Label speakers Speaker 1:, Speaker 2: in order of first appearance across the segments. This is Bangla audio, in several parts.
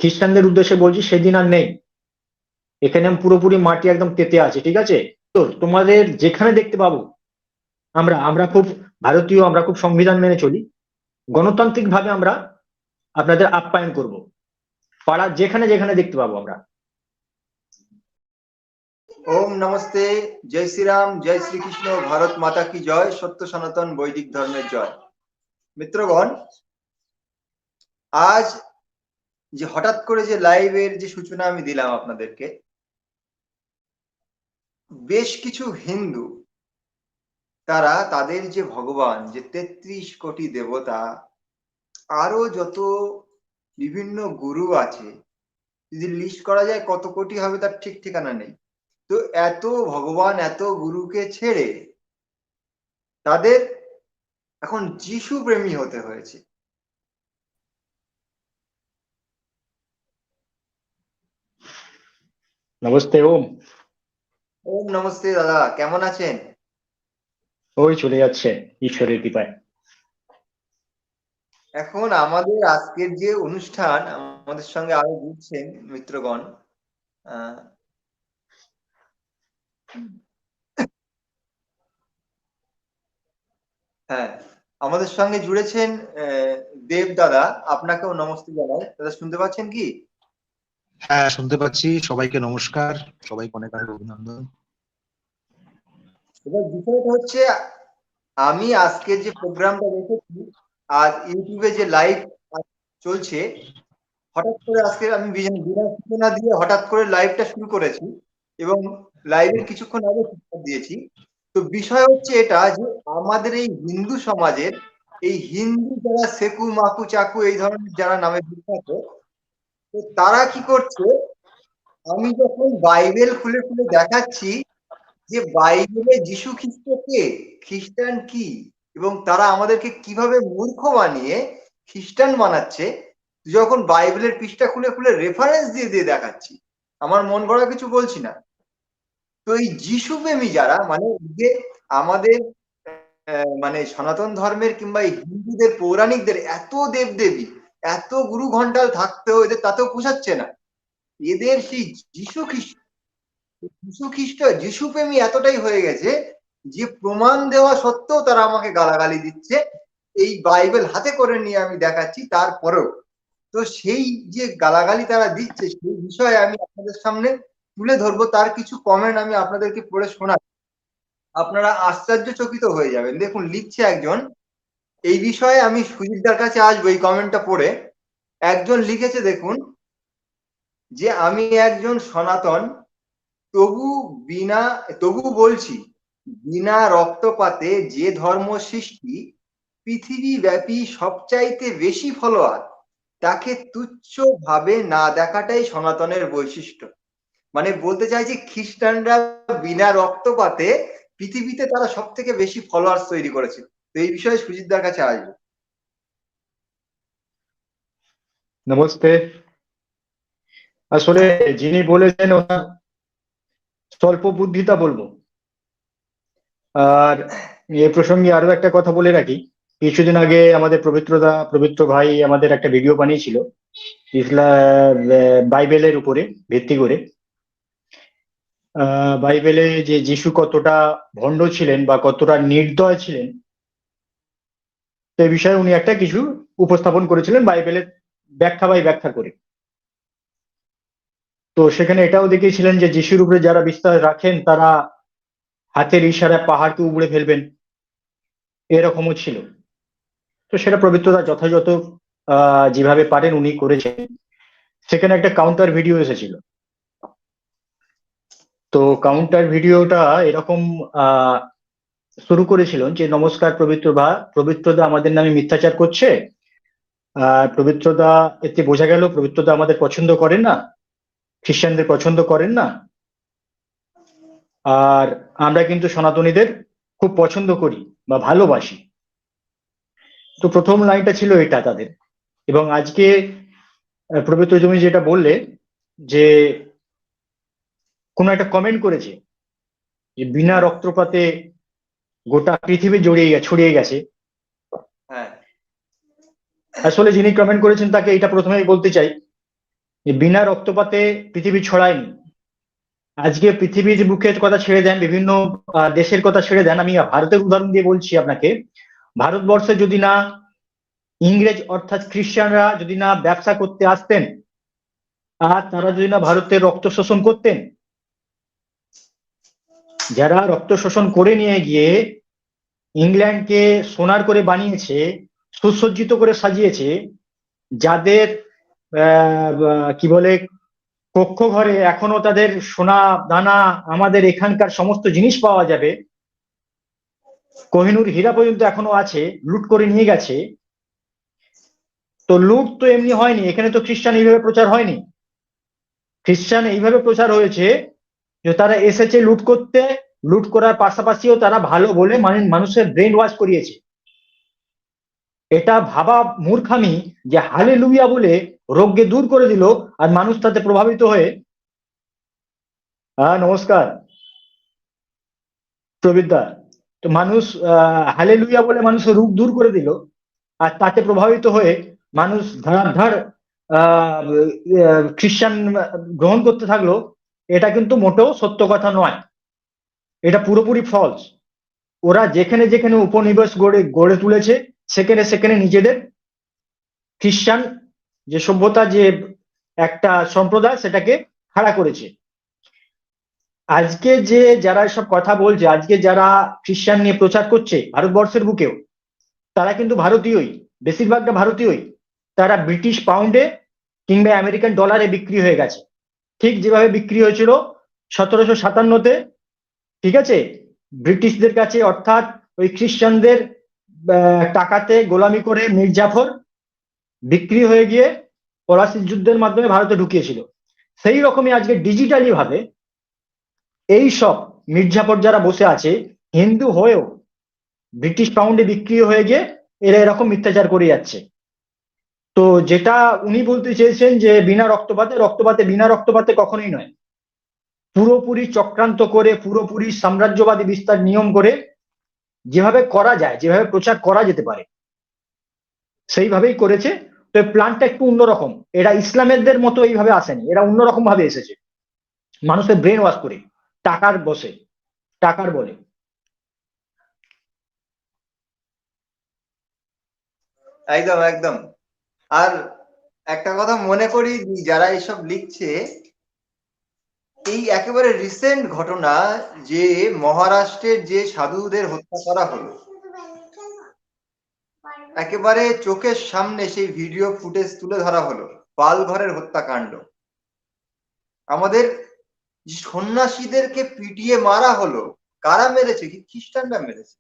Speaker 1: খ্রিস্টানদের উদ্দেশ্যে বলছি, সেদিন আর নেই। এখানে পুরোপুরি মাটি একদম তেতে আছে, ঠিক আছে? তো তোমাদের যেখানে দেখতে পাবো, আমরা আমরা খুব ভারতীয়, আমরা খুব সংবিধান মেনে চলি। গণতান্ত্রিক ভাবে আমরা আপনাদের আপ্যায়ন করব। পাড়া যেখানে যেখানে দেখতে পাবো আমরা।
Speaker 2: ओम नमस्ते। जय श्री राम, जय श्री कृष्ण, भारत माता की जय, सत्य सनातन वैदिक धर्मेर जय। मित्रगण, आज যে হঠাৎ করে যে লাইভের যে সূচনা আমি দিলাম আপনাদেরকে, বেশ কিছু হিন্দু তারা তাদের যে ভগবান, যে ৩৩ কোটি দেবতা, আরো যত বিভিন্ন গুরু আছে, যদি লিস্ট করা যায় কত কোটি হবে তার ঠিক ঠিকানা নেই। তো এত ভগবান, এত গুরুকে ছেড়ে তাদের এখন যিশু প্রেমী হতে হয়েছে।
Speaker 1: নমস্তে ওম।
Speaker 2: ওম নমস্তে দাদা, কেমন আছেন?
Speaker 1: ওই চলে যাচ্ছে ঈশ্বরের কৃপায়।
Speaker 2: এখন আমাদের আজকের যে অনুষ্ঠান, আমাদের সঙ্গে আরো জুড়ছেন মিত্রগণ। আহ, হ্যাঁ, আমাদের সঙ্গে জুড়েছেন দেব দাদা। আপনাকেও নমস্তে জানাই দাদা, শুনতে পাচ্ছেন কি?
Speaker 3: হ্যাঁ, শুনতে পাচ্ছি। সবাইকে নমস্কার, সবাইকে অনেক অনেক অভিনন্দন।
Speaker 2: এবার বিষয়টা হচ্ছে, আমি আজকে যে প্রোগ্রামটা রেখেছি, আজ ইউটিউবে যে লাইভ চলছে, হঠাৎ করে আজকে আমি বিনা সূচনা দিয়ে হঠাৎ করে লাইভটা শুরু করেছি এবং লাইভের কিছুক্ষণ আগে সূচনা দিয়েছি। তো বিষয় হচ্ছে এটা যে আমাদের এই হিন্দু সমাজের, এই হিন্দু যারা সেকু মাকু চাকু এই ধরনের যারা নামে বিখ্যাত, তো তারা কি করছে, আমি যখন বাইবেল খুলে খুলে দেখাচ্ছি যে বাইবেলে যিশু খ্রিস্ট কে, খ্রিস্টান কি, এবং তারা আমাদেরকে কিভাবে মূর্খ বানিয়ে খ্রিস্টান বানাচ্ছে, যখন বাইবেলের পৃষ্ঠা খুলে খুলে রেফারেন্স দিয়ে দিয়ে দেখাচ্ছি, আমার মন গড়া কিছু বলছি না। তো এই যিশু প্রেমী যারা, মানে যে আমাদের মানে সনাতন ধর্মের কিংবা এই হিন্দুদের পৌরাণিকদের এত দেবদেবী, এত গুরু ঘন্টাল থাকতেও এদের তাতেও পোষাচ্ছে না, এদের সেই যিশু খ্রিস্ট, যিশু খ্রিস্ট যিশু প্রেমী এতটাই হয়ে গেছে যে প্রমাণ দেওয়া সত্ত্বেও তারা আমাকে গালাগালি দিচ্ছে, এই বাইবেল হাতে করে নিয়ে আমি দেখাচ্ছি তারপরেও। তো সেই যে গালাগালি তারা দিচ্ছে, সেই বিষয়ে আমি আপনাদের সামনে তুলে ধরবো, তার কিছু কমেন্ট আমি আপনাদেরকে পড়ে শোনাচ্ছি, আপনারা আশ্চর্যচকিত হয়ে যাবেন। দেখুন, লিখছে একজন, এই বিষয়ে আমি সুজিতদার কাছে আসবো এই কমেন্টটা পড়ে। একজন লিখেছে, দেখুন, যে আমি একজন সনাতন, তবু তবু বলছি, বিনা রক্তপাতে যে ধর্ম সৃষ্টি পৃথিবীব্যাপী সবচাইতে বেশি ফলোয়ার, তাকে তুচ্ছ ভাবে না দেখাটাই সনাতনের বৈশিষ্ট্য। মানে বলতে চাইছি, খ্রিস্টানরা বিনা রক্তপাতে পৃথিবীতে তারা সব থেকে বেশি ফলোয়ার্স তৈরি করেছে। তো এই বিষয়ে সুজিতদার কাছে আসবো।
Speaker 1: নমস্তে। আসলে যিনি বলেছেন ওনার স্বল্প বুদ্ধিতা বলবো। আর এ প্রসঙ্গে আরো একটা কথা বলে রাখি, কিছুদিন আগে আমাদের পবিত্র ভাই আমাদের একটা ভিডিও বানিয়েছিল ইসলাম বাইবেলের উপরে ভিত্তি করে। বাইবেলে যে যিশু কতটা ভণ্ড ছিলেন বা কতটা নির্দয় ছিলেন, সে বিষয়ে উনি একটা কিছু উপস্থাপন করেছিলেন বাইবেলের ব্যাখ্যা বাই ব্যাখ্যা করে। তো সেখানে এটাও দেখিয়েছিলেন যে যিশুর উপরে যারা বিশ্বাস রাখেন তারা হাতের ইশারায় পাহাড়কে উবড়ে ফেলবেন, এরকমও ছিল। তো সেটা পবিত্রতা যথাযথ যেভাবে পারেন উনি করেছেন। সেখানে একটা কাউন্টার ভিডিও এসেছিল। তো কাউন্টার ভিডিওটা এরকম শুরু করেছিলেন যে, নমস্কার পবিত্রদা আমাদের নামে মিথ্যাচার করছে। পবিত্রদা, এতে বোঝা গেল পবিত্রদা আমাদের পছন্দ করেন না, খ্রিস্টানদের পছন্দ করেন না। আর আমরা কিন্তু সনাতনীদের খুব পছন্দ করি বা ভালোবাসি। তো প্রথম লাইনটা ছিল এটা তাদের। এবং আজকে পবিত্র তুমি যেটা বললে যে কোন একটা কমেন্ট করেছে যে বিনা রক্তপাতে গোটা পৃথিবী ছড়িয়ে গেছে।
Speaker 2: হ্যাঁ,
Speaker 1: আসলে যিনি কমেন্ট করেছেন তাকে এটা প্রথমেই বলতে চাই বিনা রক্তপাতে পৃথিবী ছড়ায়নি। আজকে পৃথিবীর বুকের কথা ছেড়ে দেন, বিভিন্ন দেশের কথা ছেড়ে দেন, আমি ভারতের উদাহরণ দিয়ে বলছি আপনাকে। ভারতবর্ষে যদি না ইংরেজ অর্থাৎ খ্রিস্টানরা যদি না ব্যবসা করতে আসতেন, আর তারা যদি না ভারতের রক্ত শোষণ করতেন, যারা রক্ত শোষণ করে নিয়ে গিয়ে ইংল্যান্ডকে সোনার করে বানিয়েছে, সুসজ্জিত করে সাজিয়েছে, যাদের কি বলে কক্ষ ঘরে এখনো তাদের সোনা দানা, আমাদের এখানকার সমস্ত জিনিস পাওয়া যাবে, কোহিনূর হীরা পর্যন্ত এখনো আছে, লুট করে নিয়ে গেছে। তো লুট তো এমনি হয়নি, এখানে তো খ্রিস্টান এইভাবে প্রচার হয়নি। খ্রিস্টান এইভাবে প্রচার হয়েছে যে তারা এসেছে লুট করতে, লুট করার পাশাপাশিও তারা ভালো বলে মানুষের ব্রেন ওয়াশ করিয়েছে। এটা ভাবা মূর্খামি যে হালেলুয়া বলে রোগকে দূর করে দিল, আর মানুষ তাতে প্রভাবিত হয়ে, হ্যাঁ নমস্কার প্রবীরদা, তো মানুষ হালেলুয়া বলে মানুষের রোগ দূর করে দিল, আর তাতে প্রভাবিত হয়ে মানুষ ধারাধার খ্রিস্টান গ্রহণ করতে থাকলো। এটা কিন্তু মোটেও সত্য কথা নয়, এটা পুরোপুরি ফলস। ওরা যেখানে যেখানে উপনিবেশ গড়ে গড়ে তুলেছে, সেখানে সেখানে নিজেদের খ্রিস্টান যে সভ্যতা, যে একটা সম্প্রদায়, সেটাকে খাড়া করেছে। আজকে যে যারা এসব কথা বলছে, আজকে যারা খ্রিস্টান নিয়ে প্রচার করছে ভারতবর্ষের বুকেও, তারা কিন্তু ভারতীয়ই, বেশিরভাগটা ভারতীয়ই। তারা ব্রিটিশ পাউন্ডে কিংবা আমেরিকান ডলারে বিক্রি হয়ে গেছে, ঠিক যেভাবে বিক্রি হয়েছিল 1757-তে, ঠিক আছে, ব্রিটিশদের কাছে, অর্থাৎ ওই খ্রিস্টানদের টাকাতে গোলামি করে মীর জাফর বিক্রি হয়ে গিয়ে পলাশির যুদ্ধের মাধ্যমে ভারতে ঢুকিয়েছিল। সেই রকমই আজকে ডিজিটালি ভাবে এই সব মির্জাফর যারা বসে আছে, হিন্দু হয়েও ব্রিটিশ পাউন্ডে বিক্রি হয়ে গিয়ে এরা এরকম মিথ্যাচার করে যাচ্ছে। তো যেটা উনি বলতে চেয়েছেন যে বিনা রক্তপাতে, রক্তপাতে বিনা রক্তপাতে কখনোই নয়, পুরোপুরি চক্রান্ত করে, পুরোপুরি সাম্রাজ্যবাদী বিস্তার নিয়ম করে, যেভাবে করা যায়, যেভাবে প্রচার করা যেতে পারে সেইভাবেই করেছে। তো প্ল্যানটা একটু অন্যরকম, এরা ইসলামেরদের মতো এইভাবে আসেনি, এরা অন্যরকম ভাবে এসেছে, মানুষের ব্রেন ওয়াশ করে, টাকার বসে, টাকার বলে।
Speaker 2: একদম একদম। আর একটা কথা মনে করি, যারা এসব লিখছে, এই একেবারে রিসেন্ট ঘটনা যে মহারাষ্ট্রের যে সাধুদের হত্যা করা হলো, একেবারে চোখের সামনে সেই ভিডিও ফুটেজ তুলে ধরা হলো, পালঘরের হত্যাকাণ্ড। আমাদের সন্ন্যাসীদেরকে পিটিয়ে মারা হলো, কারা মেরেছে? কি খ্রিস্টানরা মেরেছে।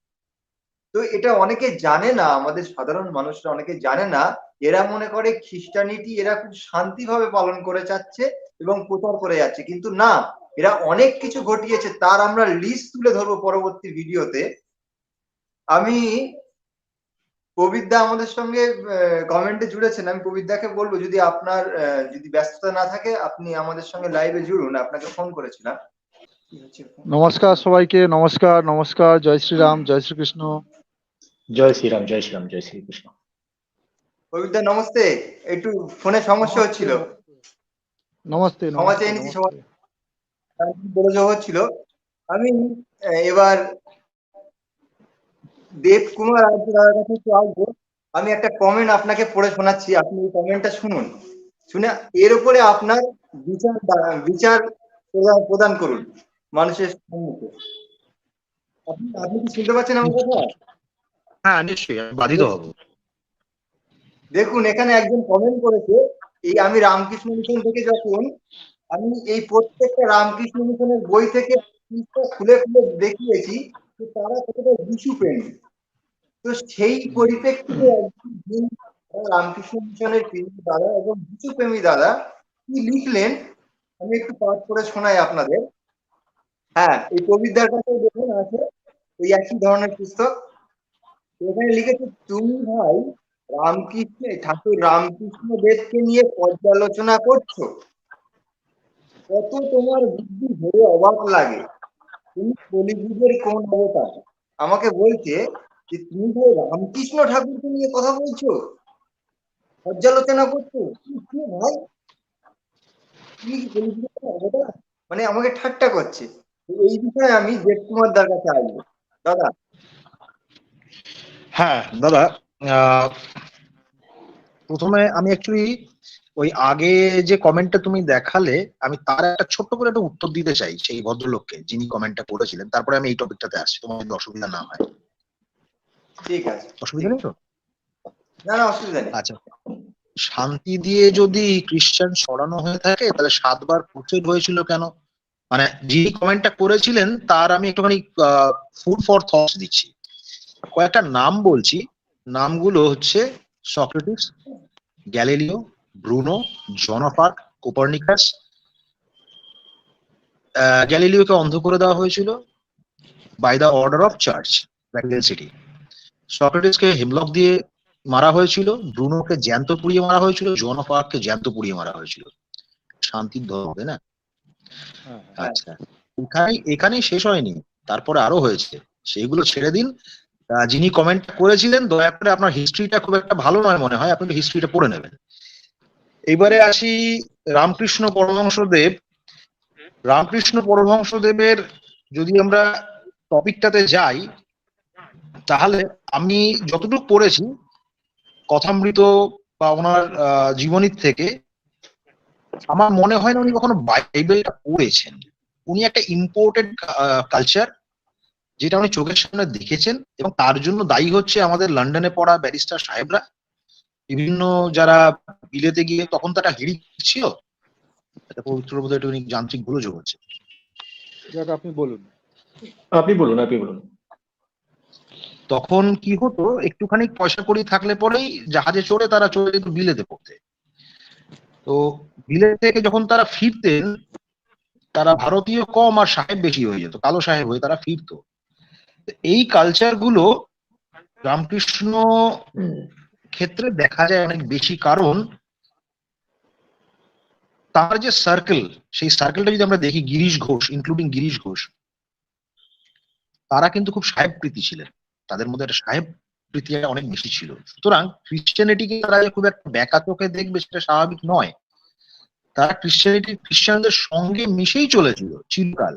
Speaker 2: তো এটা অনেকে জানে না, আমাদের সাধারণ মানুষরা অনেকে জানে না। এরা মনে করে খ্রিস্টানিটি এরা খুব শান্তিভাবে পালন করে যাচ্ছে এবং প্রচার করে যাচ্ছে, কিন্তু না, এরা অনেক কিছু ঘটিয়েছে, তার আমরা লিস্ট তুলে ধরবো পরবর্তী ভিডিওতে। আমি প্রবীরদা আমাদের সঙ্গে কমেন্টে জুড়েছেন, আমি প্রবীরদাকে বলবো যদি আপনার যদি ব্যস্ততা না থাকে আপনি আমাদের সঙ্গে লাইভে জুড়ুন, আপনাকে ফোন করেছিলাম।
Speaker 4: নমস্কার সবাইকে, নমস্কার নমস্কার, জয় শ্রীরাম, জয় শ্রীকৃষ্ণ।
Speaker 1: জয় শ্রীরাম, জয় শ্রীরাম, জয় শ্রীকৃষ্ণ।
Speaker 2: প্রবীরদা নমস্তে, একটু ফোনে সমস্যা হচ্ছিল,
Speaker 4: নমস্তে
Speaker 2: ক্ষমা চেয়ে নিচ্ছি, সবাই গোলযোগ হচ্ছিল। আমি এবার দেব কুমার দাদার কাছে একটু আসবো। আমি একটা কমেন্ট আপনাকে পড়ে শোনাচ্ছি, আপনি এই কমেন্টটা শুনুন, শুনে এর উপরে আপনার বিচার প্রদান করুন মানুষের সম্মুখে। আপনি কি শুনতে পাচ্ছেন আমার কথা?
Speaker 3: হ্যাঁ নিশ্চয়ই, আমি বাধিত হব।
Speaker 2: দেখুন, এখানে একজন কমেন্ট করেছে, এই আমি রামকৃষ্ণ মিশন থেকে যখন আমি এই প্রত্যেকটা রামকৃষ্ণ মিশনের বই থেকে খুলে খুলে দেখিয়েছি যে তারা কতটা যিশু প্রেমী। তো সেই পরিপ্রেক্ষিতে একদিন রামকৃষ্ণ মিশনের প্রেমী দাদা এবং যিশু প্রেমী দাদা কি লিখলেন, আমি একটু পাঠ করে শোনাই আপনাদের। হ্যাঁ, এই প্রবীরদার কাছে দেখুন আছে ওই একই ধরনের পুস্তক। এখানে লিখেছে, তুমি ভাই রামকৃষ্ণ ঠাকুর রামকৃষ্ণ দেবকে নিয়ে পর্যালোচনা করছো, কত তোমার বুদ্ধি ধরে অবাক লাগে, তুমি কলিযুগের কোন অবতার? আমাকে বলছে যে তুমি ভাই রামকৃষ্ণ ঠাকুরকে নিয়ে কথা বলছো, পর্যালোচনা করছো, কি ভাই? তুমি কি কলিযুগে দাদা? মানে আমাকে ঠাট্টা করছে। তো এই বিষয়ে আমি দেবকুমার দার কাছে আসবো। দাদা,
Speaker 3: হ্যাঁ দাদা, আহ, প্রথমে আমি অ্যাকচুয়ালি ওই আগে যে কমেন্টটা তুমি দেখালে, আমি তার একটা ছোট্ট করে একটা উত্তর দিতে চাই সেই ভদ্রলোককে যিনি কমেন্টটা করেছিলেন, তারপরে আমি এই টপিকটাতে আসছি, তোমার যদি অসুবিধা না হয়।
Speaker 2: ঠিক আছে।
Speaker 3: অসুবিধা নেই তো?
Speaker 2: না না, অসুবিধা নেই।
Speaker 3: আচ্ছা, শান্তি দিয়ে যদি খ্রিস্টান সরানো হয়ে থাকে তাহলে 7 বার ক্রুসেড হয়েছিল কেন? মানে যিনি কমেন্টটা করেছিলেন তার আমি একটুখানি ফুড ফর থটস দিচ্ছি, কয়েকটা নাম বলছি। নামগুলো হচ্ছে Socrates, Galileo, Bruno, Joan of Arc, Copernicus. গ্যালিলিওকে অন্ধ করে দেওয়া হয়েছিল by the order of church, Vatican City. সক্রেটিসকে হেমলক দিয়ে মারা হয়েছিল, ব্রুনোকে জ্যান্ত পুড়িয়ে মারা হয়েছিল, জন অফ আর্ককে জ্যান্ত পুড়িয়ে মারা হয়েছিল। শান্তির ধর্ম, তাই না?
Speaker 4: হ্যাঁ,
Speaker 2: হ্যাঁ,
Speaker 3: আচ্ছা, এখানেই শেষ হয়নি, তারপরে আরো হয়েছে, সেইগুলো ছেড়ে দিন। যিনি কমেন্ট করেছিলেন দয়া করে, আপনার হিস্ট্রিটা খুব একটা ভালো নয় মনে হয়, আপনি হিস্ট্রিটা পড়ে নেবেন। এবারে আসি রামকৃষ্ণ পরমহংসদেব। রামকৃষ্ণ পরমহংসদেবের যদি আমরা টপিকটাতে যাই, তাহলে আমি যতটুকু পড়েছি কথামৃত বা ওনার জীবনীর থেকে, আমার মনে হয় না উনি কখনো বাইবেলটা পড়েছেন। উনি একটা ইম্পোর্টেড কালচার, যেটা উনি চোখের সামনে দেখেছেন, এবং তার জন্য দায়ী হচ্ছে আমাদের লন্ডনে পড়া ব্যারিস্টার সাহেবরা, বিভিন্ন যারা বিলেতে গিয়ে, তখন তো একটা হিড়িক ছিল, একটা পবিত্র বোধ একটু যান্ত্রিক গোলযোগ হচ্ছে।
Speaker 4: যাক আপনি বলুন।
Speaker 1: আপনি বলুন, আপনি বলুন।
Speaker 3: তখন কি হতো, একটুখানি পয়সা কড়ি থাকলে পরেই জাহাজে চড়ে তারা চলে যেত বিলেতে পড়তে। তো বিলেত থেকে যখন তারা ফিরতেন, তারা ভারতীয় কম আর সাহেব বেশি হয়ে যেত, কালো সাহেব হয়ে তারা ফিরতো। তো এই কালচার গুলো রামকৃষ্ণ ক্ষেত্রে দেখা যায় অনেক বেশি, কারণ তার যে সার্কেল, সেই সার্কেলটা যদি আমরা দেখি, গিরিশ ঘোষ, ইনক্লুডিং গিরিশ ঘোষ, তারা কিন্তু খুব সাহেব প্রীতি ছিলেন, তাদের মধ্যে একটা সাহেব প্রীতি অনেক বেশি ছিল। সুতরাং খ্রিস্টানিটিকে তারা যে খুব একটা ব্যাকা চোখে দেখবে সেটা স্বাভাবিক নয়। তারা খ্রিস্টানদের সঙ্গে মিশেই চলেছিল চিরকাল,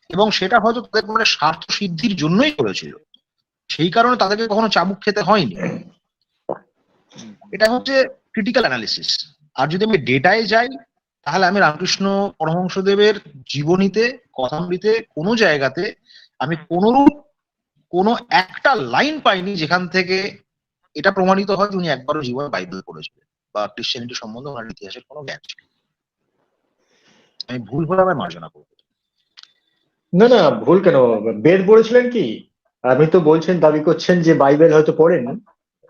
Speaker 3: এবং সেটা হয়তো তাদের মানে স্বার্থ সিদ্ধির জন্যই করেছিল, সেই কারণে তাদেরকে কখনো চাবুক খেতে হয়নি। এটা হচ্ছে ক্রিটিক্যাল অ্যানালিসিস। আর যদি আমি ডেটায় যাই, তাহলে আমি রামকৃষ্ণ পরমহংসদেবের জীবনীতে, কথামৃতে কোনো জায়গাতে আমি কোনো একটা লাইন পাইনি যেখান থেকে এটা প্রমাণিত হয় যে উনি একবারও জীবনে বাইবেল পড়েছিলেন বা ক্রিশ্চিয়ানিটি সম্বন্ধে ওনার ইতিহাসের কোনো জ্ঞান ছিল। আমি ভুল হলে আবার মার্জনা করবো।
Speaker 1: না না, ভুল কেন? বেদ পড়েছিলেন কি? আপনি তো বলছেন, দাবি করছেন যে বাইবেল হয়তো পড়েন,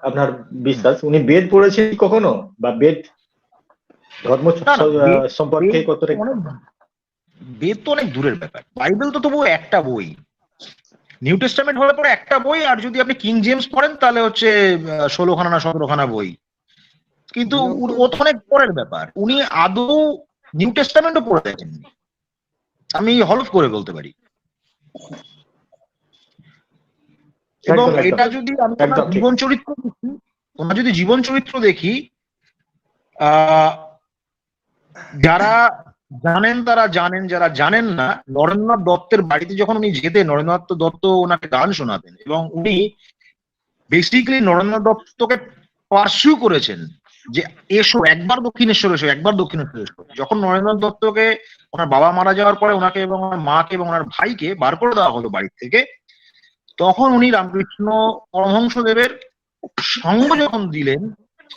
Speaker 1: আপনার বিশ্বাস, উনি বেদ পড়েছেন কি কখনো? বা বেদ ধর্ম
Speaker 3: না না,
Speaker 1: সম্পর্কে কতটা?
Speaker 3: বেদ তো অনেক দূরের ব্যাপার, বাইবেল তো তবুও একটা বই। নিউ টেস্টামেন্ট হওয়ার পরে একটা বই, আর যদি আপনি কিং জেমস পড়েন তাহলে হচ্ছে 16খানা না 17খানা বই। কিন্তু ও তো অনেক পরের ব্যাপার, উনি আদৌ নিউ টেস্টামেন্টও পড়ে দেখেননি, আমি হলফ করে বলতে পারি। এবং
Speaker 1: একদম একদম
Speaker 3: এটা যদি আমি ওনার
Speaker 1: একদম ঠিক।
Speaker 3: জীবন চরিত্র দেখি, ওনার যদি জীবন চরিত্র দেখি, আহ যারা জানেন তারা জানেন, যারা জানেন না, নরেন্দ্রনাথ দত্তের বাড়িতে যখন উনি যেতেন, নরেন্দ্রনাথ দত্ত ওনাকে গান শোনাতেন, এবং উনি বেসিক্যালি নরেন্দ্রনাথ দত্তকে পার্সিউ করেছেন যে এসো একবার দক্ষিণেশ্বর, এসো একবার দক্ষিণেশ্বর এসো। যখন নরেন্দ্রনাথ দত্তকে, ওনার বাবা মারা যাওয়ার পরে ওনাকে এবং ওনার মাকে এবং ওনার ভাইকে বার করে দেওয়া হলো বাড়ি থেকে, তখন উনি রামকৃষ্ণ পরমহংসদেবের সঙ্গ যখন দিলেন,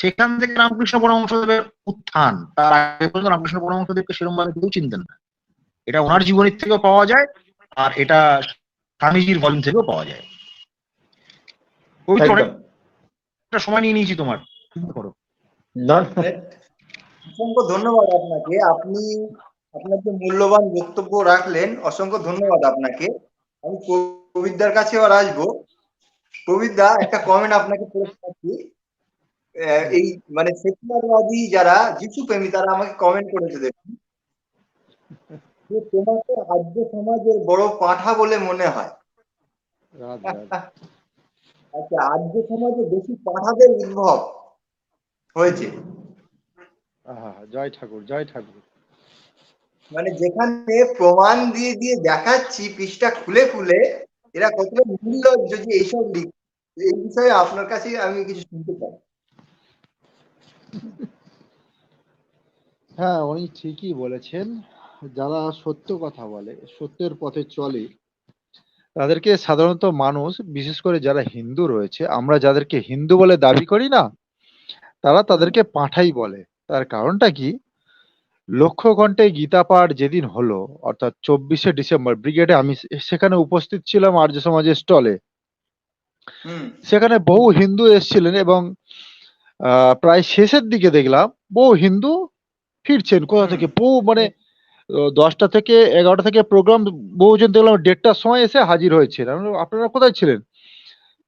Speaker 3: সেখান থেকে রামকৃষ্ণ পরমহংসদেবের উত্থান। তার আগে পর্যন্ত রামকৃষ্ণ পরমহংসদেবকে সেরকম ভাবে কেউ চিনতেন না। এটা ওনার জীবনীর থেকেও পাওয়া যায়, আর এটা স্বামীজির ভলিউম থেকেও পাওয়া যায়। পবিত্র,
Speaker 1: একদম।
Speaker 3: অনেকটা সময় নিয়ে নিয়েছি তোমার, চিন্তা করো।
Speaker 1: না
Speaker 2: অসংখ্য ধন্যবাদ আপনাকে। আপনি আপনার যে মূল্যবান বক্তব্য রাখলেন, অসংখ্য ধন্যবাদ আপনাকে। আমি প্রবীরদার কাছে আবার আসবো। প্রবীরদা, একটা কমেন্ট আপনাকে পড়ে শোনাচ্ছি। এই মানে সেকুলারবাদী যারা যিশু প্রেমী, তারা আমাকে কমেন্ট করেছে, দেখুন, যে তোমাকে আর্য সমাজের বড় পাঁঠা বলে মনে হয়।
Speaker 4: রাত রাত।
Speaker 2: আচ্ছা, আর্য সমাজে বেশি পাঁঠাদের উদ্ভব হয়েছে।
Speaker 4: আহা, জয় ঠাকুর, জয় ঠাকুর।
Speaker 2: মানে যেখানে প্রমাণ দিয়ে দিয়ে দেখাচ্ছি পৃষ্ঠা খুলে খুলে এরা কতটা নির্লজ্জ যে এইসব লিখ, এই বিষয়ে আপনার কাছে আমি কিছু শুনতে চাই।
Speaker 4: হ্যাঁ, উনি ঠিকই বলেছেন। যারা সত্য কথা বলে, সত্যের পথে চলে, তাদেরকে সাধারণত মানুষ, বিশেষ করে যারা হিন্দু রয়েছে, আমরা যাদেরকে হিন্দু বলে দাবি করি না, তারা তাদেরকে পাঁঠাই বলে। তার কারণটা কি? লক্ষ্যকণ্ঠে গীতা পাঠ যেদিন হলো, অর্থাৎ 24শে ডিসেম্বর ব্রিগেডে, আমি সেখানে উপস্থিত ছিলাম আর্য সমাজের স্টলে। সেখানে বহু হিন্দু এসেছিলেন এবং প্রায় শেষের দিকে দেখলাম বহু হিন্দু ফিরছেন কোথা থেকে, বহু মানে 10টা থেকে 11টা থেকে প্রোগ্রাম, বহুজন দেখলাম 1:30টার সময় এসে হাজির হয়েছে। আপনারা কোথায় ছিলেন?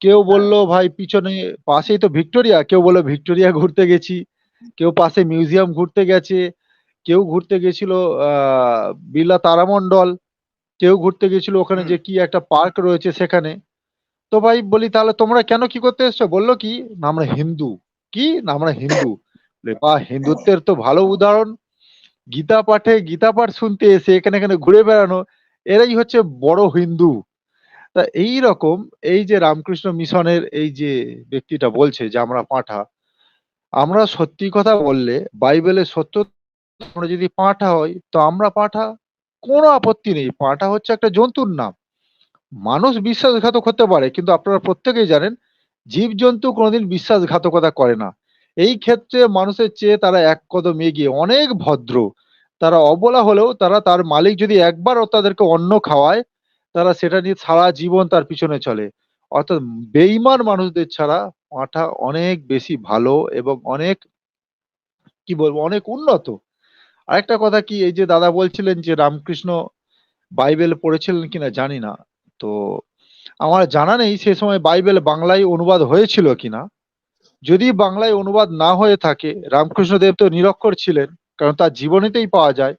Speaker 4: কেউ বলল ভাই পিছনে পাশেই তো ভিক্টোরিয়া, কেউ বললো ভিক্টোরিয়া ঘুরতে গেছি, কেউ পাশে মিউজিয়াম ঘুরতে গেছে, কেউ ঘুরতে গেছিল বিড়লা তারামণ্ডল, কেউ ঘুরতে গেছিল ওখানে যে কি একটা পার্ক রয়েছে সেখানে। তো ভাই বলি তাহলে তোমরা কেন কি করতে এসছো? বললো কি না আমরা হিন্দু। কি না আমরা হিন্দু? বা হিন্দুত্বের তো ভালো উদাহরণ গীতা পাঠে, গীতা পাঠ শুনতে এসে এখানে এখানে ঘুরে বেড়ানো, এরাই হচ্ছে বড় হিন্দু। তা এই রকম এই যে রামকৃষ্ণ মিশনের এই যে ব্যক্তিটা বলছে যে আমরা পাঁঠা, আমরা সত্যি কথা বললে বাইবেলের সত্য, আমরা যদি পাঁঠা হই তো আমরা পাঁঠা, কোনো আপত্তি নেই। পাঁঠা হচ্ছে একটা জন্তুর নাম। মানুষ বিশ্বাসঘাতক হতে পারে, কিন্তু আপনারা প্রত্যেকেই জানেন জীবজন্তু কোনোদিন বিশ্বাসঘাতকতা করে না। এই ক্ষেত্রে মানুষের চেয়ে তারা এক কদম এগিয়ে, অনেক ভদ্র। তারা অবলা হলেও তারা, তার মালিক যদি একবারও তাদেরকে অন্ন খাওয়ায়, তারা সেটা নিয়ে সারা জীবন তার পিছনে চলে। অর্থাৎ বেঈমান মানুষদের ছাড়া পাঁঠা অনেক বেশি ভালো এবং অনেক, কি বলবো, অনেক উন্নত। আরেকটা কথা কি, এই যে দাদা বলছিলেন যে রামকৃষ্ণ বাইবেল পড়েছিলেন কিনা জানি না, তো আমার জানা নেই সে সময় বাইবেল বাংলায় অনুবাদ হয়েছিল কিনা। যদি বাংলায় অনুবাদ না হয়ে থাকে, রামকৃষ্ণদেব তো নিরক্ষর ছিলেন, কারণ তার জীবনীতেই পাওয়া যায়।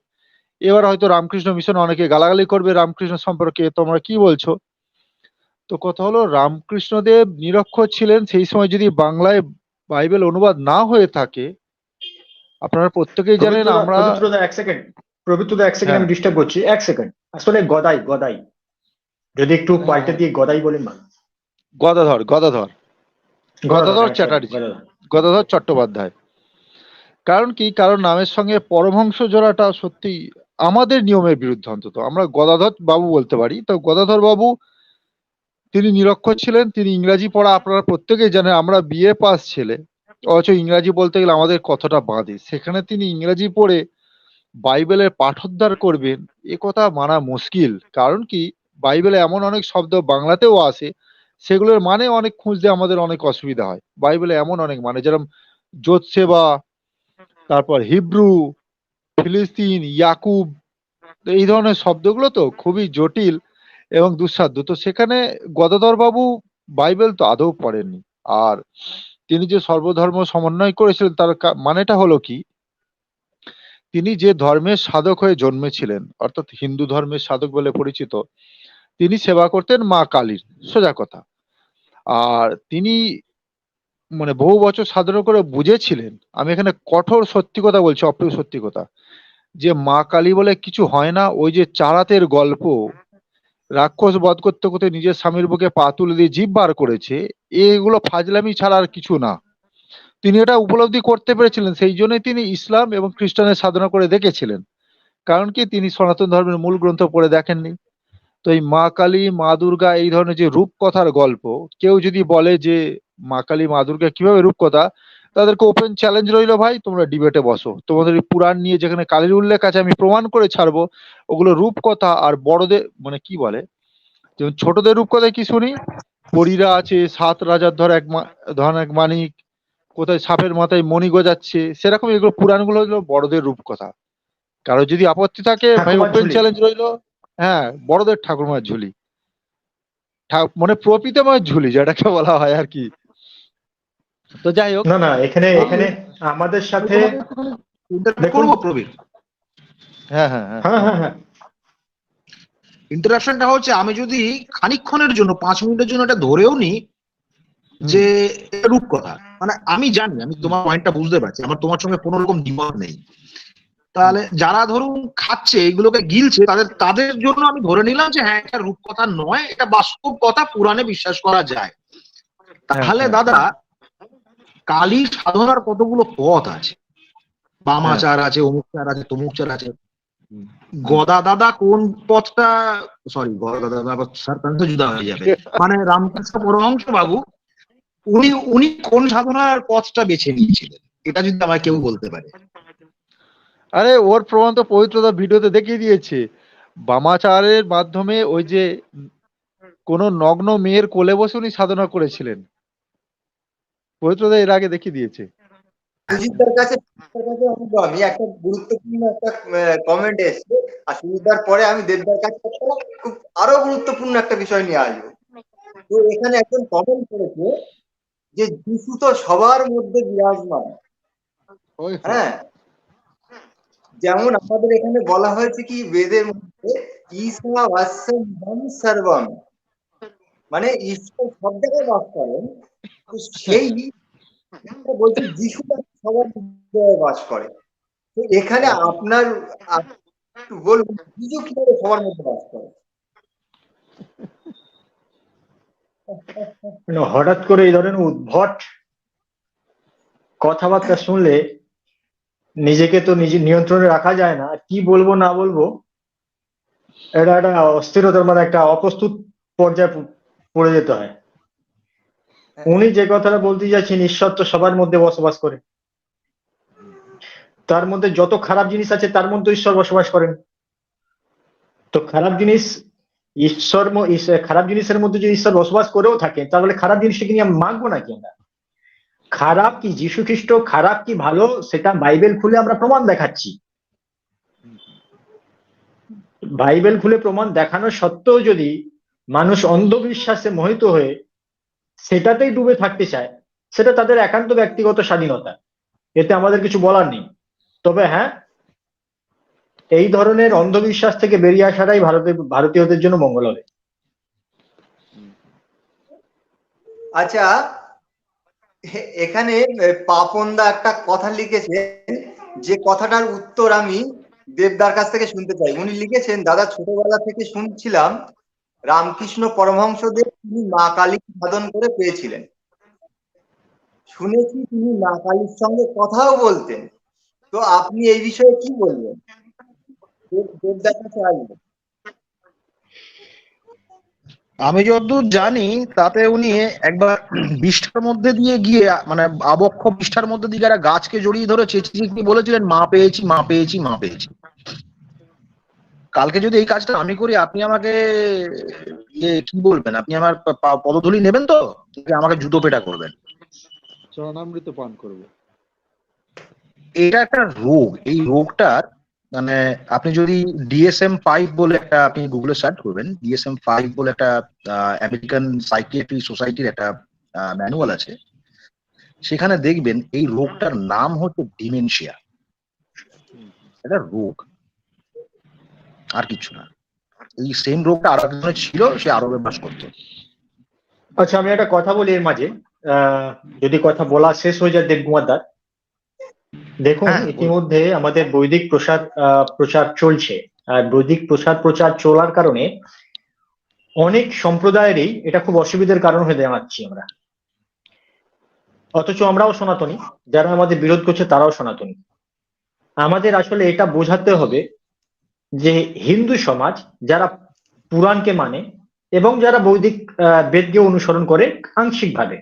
Speaker 4: এবার হয়তো রামকৃষ্ণ মিশন অনেকে গালাগালি করবে রামকৃষ্ণ সম্পর্কে, তোমরা কি বলছো? তো কথা হলো রামকৃষ্ণদেব নিরক্ষর ছিলেন, সেই সময় যদি বাংলায় বাইবেল অনুবাদ না হয়ে থাকে, আপনারা প্রত্যেকেই জানেন আমরা।
Speaker 1: পবিত্রদা এক সেকেন্ড, পবিত্রদা এক সেকেন্ড,
Speaker 4: হ্যাঁ,
Speaker 1: আমি ডিস্টার্ব করছি, এক সেকেন্ড। আসলে গদাই, গদাই যদি একটু পাল্টে দিয়ে গদাই বলেন না।
Speaker 4: গদাধর গদাধর গদাধর
Speaker 1: হ্যাঁ, sorry,
Speaker 4: চ্যাটার্জি,
Speaker 1: গদাধর।
Speaker 4: গদাধর চট্টোপাধ্যায়। কারণ কি, কারণ নামের সঙ্গে পরমহংস জোড়াটা সত্যি আমাদের নিয়মের বিরুদ্ধে। অন্তত আমরা গদাধর বাবু বলতে পারি। তো গদাধর বাবু তিনি নিরক্ষর ছিলেন, তিনি ইংরাজি পড়া আপনারা প্রত্যেকেই জানেন। আমরা বিএ পাস ছেলে, অথচ ইংরাজি বলতে গেলে আমাদের কতটা বাঁধে। সেখানে তিনি ইংরাজি পড়ে বাইবেলের পাঠোদ্ধার করবেন, এ কথা মানা মুশকিল। কারণ কি, বাইবেলে এমন অনেক শব্দ বাংলাতেও আসে, সেগুলোর মানে অনেক খুঁজতে আমাদের অনেক অসুবিধা হয়। বাইবেলে এমন অনেক মানে, যেরকম জোতসেবা, তারপর হিব্রু, ফিলিস্তিন, ইয়াকুব, তো এই ধরনের শব্দগুলো তো খুবই জটিল এবং দুঃসাধ্য। তো সেখানে গদাধর বাবু বাইবেল তো আদৌ পড়েননি। আর তিনি যে সর্বধর্ম সমন্বয় করেছিলেন, তার মানেটা হলো কি, তিনি যে ধর্মের সাধক হয়ে জন্মেছিলেন, অর্থাৎ হিন্দু ধর্মের সাধক বলে পরিচিত, তিনি সেবা করতেন মা কালীর, সোজা কথা। আর তিনি মানে বহু বছর সাধনা করে বুঝেছিলেন, আমি এখানে কঠোর সত্যি কথা বলছি, অপ্রিয় সত্যি কথা, যে মা কালী বলে কিছু হয় না। ওই যে চারাতের গল্প, রাক্ষস বধ করতে করতে নিজের স্বামীর বুকে পা তুলে দিয়ে জিভ বার করেছে, এগুলো ফাজলামি ছাড়া আর কিছু না। তিনি এটা উপলব্ধি করতে পেরেছিলেন, সেই জন্যই তিনি ইসলাম এবং খ্রিস্টানের সাধনা করে দেখেছিলেন। কারণ কি, তিনি সনাতন ধর্মের মূল গ্রন্থ পড়ে দেখেননি। তো এই মা কালী, মা দুর্গা, এই ধরনের যে রূপকথার গল্প, কেউ যদি বলে যে মা কালী, মা দুর্গা কিভাবে রূপকথা, তাদেরকে ওপেন চ্যালেঞ্জ রইলো, ভাই তোমরা ডিবেটে বসো। তোমাদের এই পুরাণ নিয়ে যেখানে কালীর উল্লেখ আছে আমি প্রমাণ করে ছাড়বো ওগুলো রূপকথা। আর বড়দের মানে কি বলে, যেমন ছোটদের রূপকথায় কি শুনি, পরীরা আছে, 7 রাজার ধন এক মানিক, কোথায় সাপের মাথায় মণি গজাচ্ছে, সেরকম এগুলো পুরাণগুলো হলো বড়দের রূপকথা। কারো যদি আপত্তি থাকে, ভাই
Speaker 1: ঠাকুমার
Speaker 4: ওপেন
Speaker 1: ঝুলি।
Speaker 4: চ্যালেঞ্জ রইলো। হ্যাঁ, বড়দের ঠাকুরমার ঝুলি, মানে প্রপিতময় ঝুলি যেটাকে বলা হয় আর কি। তো যাই হোক,
Speaker 1: না না, এখানে এখানে আমাদের সাথে দেখুন।
Speaker 3: করবো প্রবীর।
Speaker 4: হ্যাঁ হ্যাঁ হ্যাঁ
Speaker 1: হ্যাঁ হ্যাঁ হ্যাঁ,
Speaker 3: ইন্টারাকশনটা হচ্ছে, আমি যদি খানিকক্ষণের জন্য 5 মিনিটের জন্য এটা ধরেও নি যে এটা রূপকথা, মানে আমি জানি, আমি তোমার পয়েন্টটা বুঝতে পারছি, আমার তোমার সঙ্গে কোনো রকম দ্বিমত নেই, তাহলে যারা ধরুন খাচ্ছে এগুলোকে গিলছে তাদের জন্য আমি ধরে নিলাম যে হ্যাঁ এটা রূপকথা নয়, এটা বাস্তব কথা, পুরাণে বিশ্বাস করা যায়। তাহলে
Speaker 4: হ্যাঁ।
Speaker 3: দাদা কালী সাধনার কতগুলো পথ আছে, বামাচার আছে, অমুকচার আছে, তমুকচার আছে। গদা দাদা কোন পথটা, সরি গদা দাদা স্যার তো জুদা হয়ে যাবে, মানে রামকৃষ্ণ পরমহংস বাবু উনি কোন সাধনার পথটা বেছে নিয়েছিলেন, এটা যদি আমায় কেউ বলতে পারে।
Speaker 4: আরে ওর প্রমাণ তো পবিত্রতা ভিডিওতে দেখিয়ে দিয়েছে। বামাচারের মাধ্যমে ওই যে কোন নগ্ন মেয়ের কোলে বসে উনি সাধনা করেছিলেন, পবিত্রতা এর আগে দেখিয়ে দিয়েছে।
Speaker 2: সুজিতদার কাছে আমি একটা গুরুত্বপূর্ণ একটা কমেন্ট এসছে, আর সুজিতদার পরে আমি দেবদার কাছে খুব আরো গুরুত্বপূর্ণ একটা বিষয় নিয়ে আসবো। তো এখানে একজন কমেন্ট করেছে যে যিশু তো সবার মধ্যে বিরাজমান। হ্যাঁ, যেমন আমাদের এখানে বলা হয়েছে কি বেদের মধ্যে ঈশা ভাষ্যম সর্বম, মানে ঈশ্বর সব জায়গায় বাস করেন। তো সেই বলছে যিশু সবার মধ্যে বাস করে। তো এখানে আপনার একটু বলবেন যিশু কিভাবে সবার মধ্যে বাস করে?
Speaker 1: মানে হঠাৎ করে এই ধরনের উদ্ভট কথাবার্তা শুনলে নিজেকে তো নিজে নিয়ন্ত্রণে রাখা যায় না, কি বলবো না বলবো এটা একটা অস্থিরতার, মানে একটা অপ্রস্তুত পর্যায়ে পড়ে যেতে হয়। উনি যে কথাটা বলতে যাচ্ছেন, ঈশ্বর তো সবার মধ্যে বসবাস করে, তার মধ্যে যত খারাপ জিনিস আছে তার মধ্যে ঈশ্বর বসবাস করেন। তো খারাপ জিনিস খারাপ জিনিসের মধ্যে যদি ঈশ্বর বসবাস করেও থাকে, তাহলে খারাপ জিনিসটাকে নিয়ে আমি মানবো নাকি? আমরা খারাপ কি যীশু খ্রিস্ট, খারাপ কি ভালো, সেটা বাইবেল খুলে আমরা প্রমাণ দেখাচ্ছি। বাইবেল খুলে প্রমাণ দেখানো সত্ত্বেও যদি মানুষ অন্ধবিশ্বাসে মোহিত হয়ে সেটাতেই ডুবে থাকতে চায়, সেটা তাদের একান্ত ব্যক্তিগত স্বাধীনতা, এতে আমাদের কিছু বলার নেই। তবে হ্যাঁ, এই ধরনের অন্ধবিশ্বাস থেকে বেরিয়ে আসাটাই ভারতীয়দের জন্য মঙ্গল হবে।
Speaker 2: আচ্ছা, এখানে পাপনদা একটা কথা লিখেছেন, যে কথাটার উত্তর আমি দেবদার কাছ থেকে শুনতে চাই। উনি লিখেছেন, দাদা ছোটবেলা থেকে শুনছিলাম রামকৃষ্ণ পরমহংসদেব তিনি মা কালীকে সাধন করে পেয়েছিলেন। শুনেছি তিনি মা কালীর সঙ্গে কথাও বলতেন। তো আপনি এই বিষয়ে কি বলবেন? দেবদার কাছে আসবেন।
Speaker 3: আমি যতদূর জানি তাতে উনি একবার বিষ্ঠার মধ্যে দিয়ে গিয়ে, মানে আবক্ষ বিষ্ঠার মধ্যে দিয়ে একটা গাছকে জড়িয়ে ধরে চেঁচিয়ে বলেছিলেন মা পেয়েছি, মা পেয়েছি, মা পেয়েছি। কালকে যদি এই কাজটা আমি করি, আপনি আমাকে কি বলবেন? আপনি আমার পদধূলি নেবেন তো, আমাকে জুতো পেটা করবেন?
Speaker 4: চরণামৃত পান করবো।
Speaker 3: এটা একটা রোগ। এই রোগটার মানে আপনি যদি DSM-5 বলে একটা, আপনি গুগলে সার্চ করবেন, DSM-5 বলে একটা আমেরিকান সাইকিয়াট্রি সোসাইটির একটা ম্যানুয়াল আছে, সেখানে দেখবেন এই রোগটার নাম হচ্ছে ডিমেনশিয়া। এটা রোগ, আর কিছু না। এই সেম রোগটা আরো একজনের ছিল, সে আরবে বাস করতো।
Speaker 1: আচ্ছা, আমি একটা কথা বলি এর মাঝে, যদি কথা বলা শেষ হয়ে যায় দেবকুমার দাস। দেখুন,
Speaker 3: হ্যাঁ,
Speaker 1: ইতিমধ্যে আমাদের বৈদিক প্রচার চলছে, আর বৈদিক প্রচার চলার কারণে অনেক সম্প্রদায়েরই এটা খুব অসুবিধার কারণ হয়ে দাঁড়াচ্ছি আমরা। অথচ আমরাও সনাতনী, যারা আমাদের বিরোধ করছে তারাও সনাতনী। আমাদের আসলে এটা বোঝাতে হবে যে হিন্দু সমাজ যারা পুরাণকে মানে এবং যারা বৈদিক বেদকে অনুসরণ করে আংশিকভাবে,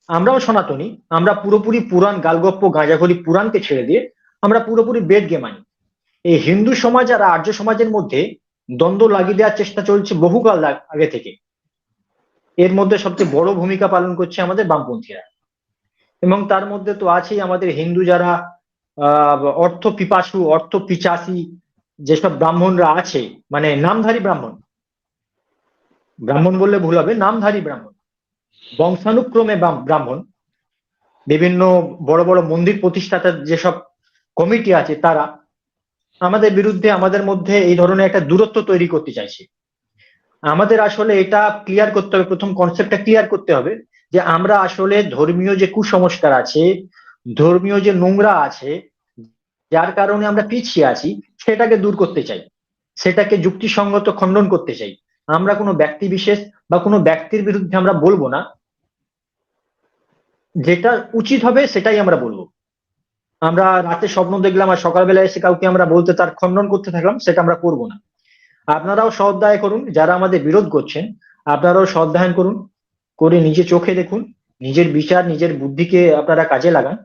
Speaker 1: আমরাও সনাতনী, আমরা পুরোপুরি পুরাণ গালগপ্প গাঁজাখড়ি পুরাণকে ছেড়ে দিয়ে আমরা পুরোপুরি বেদকে মানি। এই হিন্দু সমাজ আর আর্য সমাজের মধ্যে দ্বন্দ্ব লাগিয়ে দেওয়ার চেষ্টা চলছে বহুকাল আগে থেকে। এর মধ্যে সবচেয়ে বড় ভূমিকা পালন করছে আমাদের বামপন্থীরা, এবং তার মধ্যে তো আছেই আমাদের হিন্দু যারা অর্থ পিপাসু, অর্থ পিচাসী যেসব ব্রাহ্মণরা আছে, মানে নামধারী ব্রাহ্মণ বললে ভুল হবে, নামধারী ব্রাহ্মণ, বংশানুক্রমে ব্রাহ্মণ, বিভিন্ন বড় বড় মন্দির প্রতিষ্ঠাতার যেসব কমিটি আছে, তারা আমাদের বিরুদ্ধে, আমাদের মধ্যে এই ধরনের একটা দূরত্ব তৈরি করতে চাইছে। আমাদের আসলে এটা ক্লিয়ার করতে হবে, প্রথম কনসেপ্টটা ক্লিয়ার করতে হবে যে আমরা আসলে ধর্মীয় যে কুসংস্কার আছে, ধর্মীয় যে নোংরা আছে, যার কারণে আমরা পিছিয়ে আছি, সেটাকে দূর করতে চাই, সেটাকে যুক্তিসঙ্গত খণ্ডন করতে চাই। আমরা কোনো ব্যক্তি বিশেষ বা কোনো ব্যক্তির বিরুদ্ধে আমরা বলবো না, যেটা উচিত হবে সেটাই আমরা বলবো। আমরা রাতে স্বপ্ন দেখলাম আর সকালবেলা এসে কাউকে আমরা বলতে তার খণ্ডন করতে থাকলাম, সেটা আমরা করবো না। আপনারাও সৎ করুন, যারা আমাদের বিরোধ করছেন আপনারাও সৎ করুন, করে নিজে চোখে দেখুন, নিজের বিচার নিজের বুদ্ধিকে আপনারা কাজে লাগান,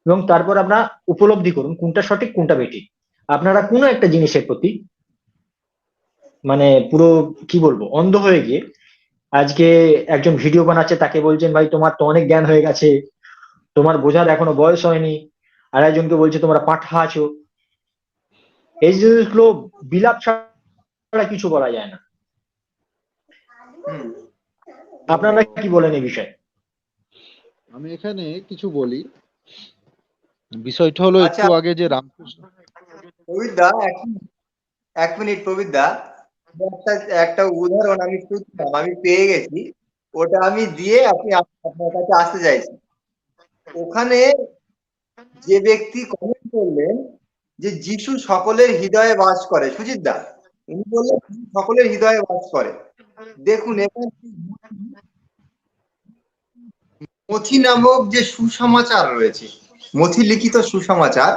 Speaker 1: এবং তারপর আপনারা উপলব্ধি করুন কোনটা সঠিক কোনটা বেঠিক। আপনারা কোনো একটা জিনিসের প্রতি মানে পুরো কি বলবো অন্ধ হয়ে গিয়ে, আজকে একজন ভিডিও বানাচ্ছে তাকে বলছেন ভাই তোমার তো অনেক জ্ঞান হয়ে গেছে, তোমার বোঝার এখনো বয়স হয়নি, আর একজনকে বলছে তোমরা পাঠা আছো। এই জিনিসগুলো বিলাপ ছাড়া কিছু বলা যায় না।
Speaker 2: হুম।
Speaker 1: আপনারা কি বলেন এই বিষয়ে?
Speaker 4: আমি এখানে কিছু বলি। বিষয়টা হলো
Speaker 2: আচ্ছা
Speaker 4: একটু আগে যে রামকৃষ্ণ,
Speaker 2: প্রবীর দা, এক মিনিট প্রবীর দা, একটা একটা উদাহরণ আমি খুঁজছিলাম, আমি পেয়ে গেছি, ওটা আমি দিয়ে আপনার কাছে আসতে চাইছি। ওখানে যে ব্যক্তি কমেন্ট করলেন যে যিশু সকলের হৃদয়ে বাস করে, সুজিত দা উনি বললেন যিশু সকলের হৃদয়ে বাস করে। দেখুন এখানে মথি নামক যে সুসমাচার রয়েছে, মথি লিখিত সুসমাচার,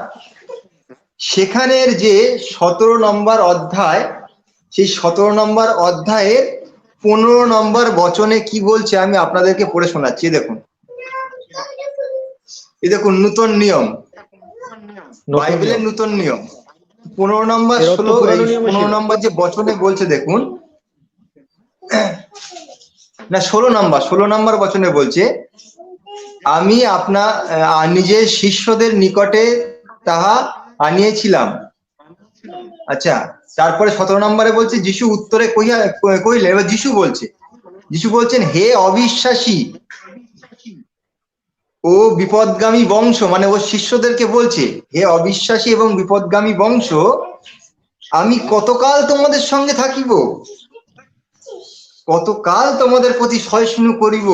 Speaker 2: সেখানের যে 17 নম্বর অধ্যায়, সেই 17 নম্বর অধ্যায়ের 15 নম্বর বচনে কি বলছে আমি আপনাদেরকে পড়ে শোনাচ্ছি। দেখুন, এই দেখুন, নূতন নিয়ম,
Speaker 1: নতুন
Speaker 2: বাইবেলের
Speaker 1: নিয়ম
Speaker 2: নূতন নিয়ম 15 নম্বর
Speaker 1: এর অর্থ
Speaker 2: এই
Speaker 1: পুরানো নিয়মে
Speaker 2: 15
Speaker 1: ছিল।
Speaker 2: নম্বর যে বচনে বলছে, দেখুন না 16 নম্বর বচনে বলছে, আমি নিজের শিষ্যদের নিকটে তাহা আনিয়েছিলাম। আচ্ছা, তারপরে 17 নম্বরে বলছে যিশু উত্তরে কহিলেন, এবার যিশু বলছেন হে অবিশ্বাসী ও বিপদগামী বংশ, মানে ও শিষ্যদেরকে বলছে হে অবিশ্বাসী এবং বিপদগামী বংশ, আমি কতকাল তোমাদের সঙ্গে থাকিব, কতকাল তোমাদের প্রতি সহিষ্ণু করিব,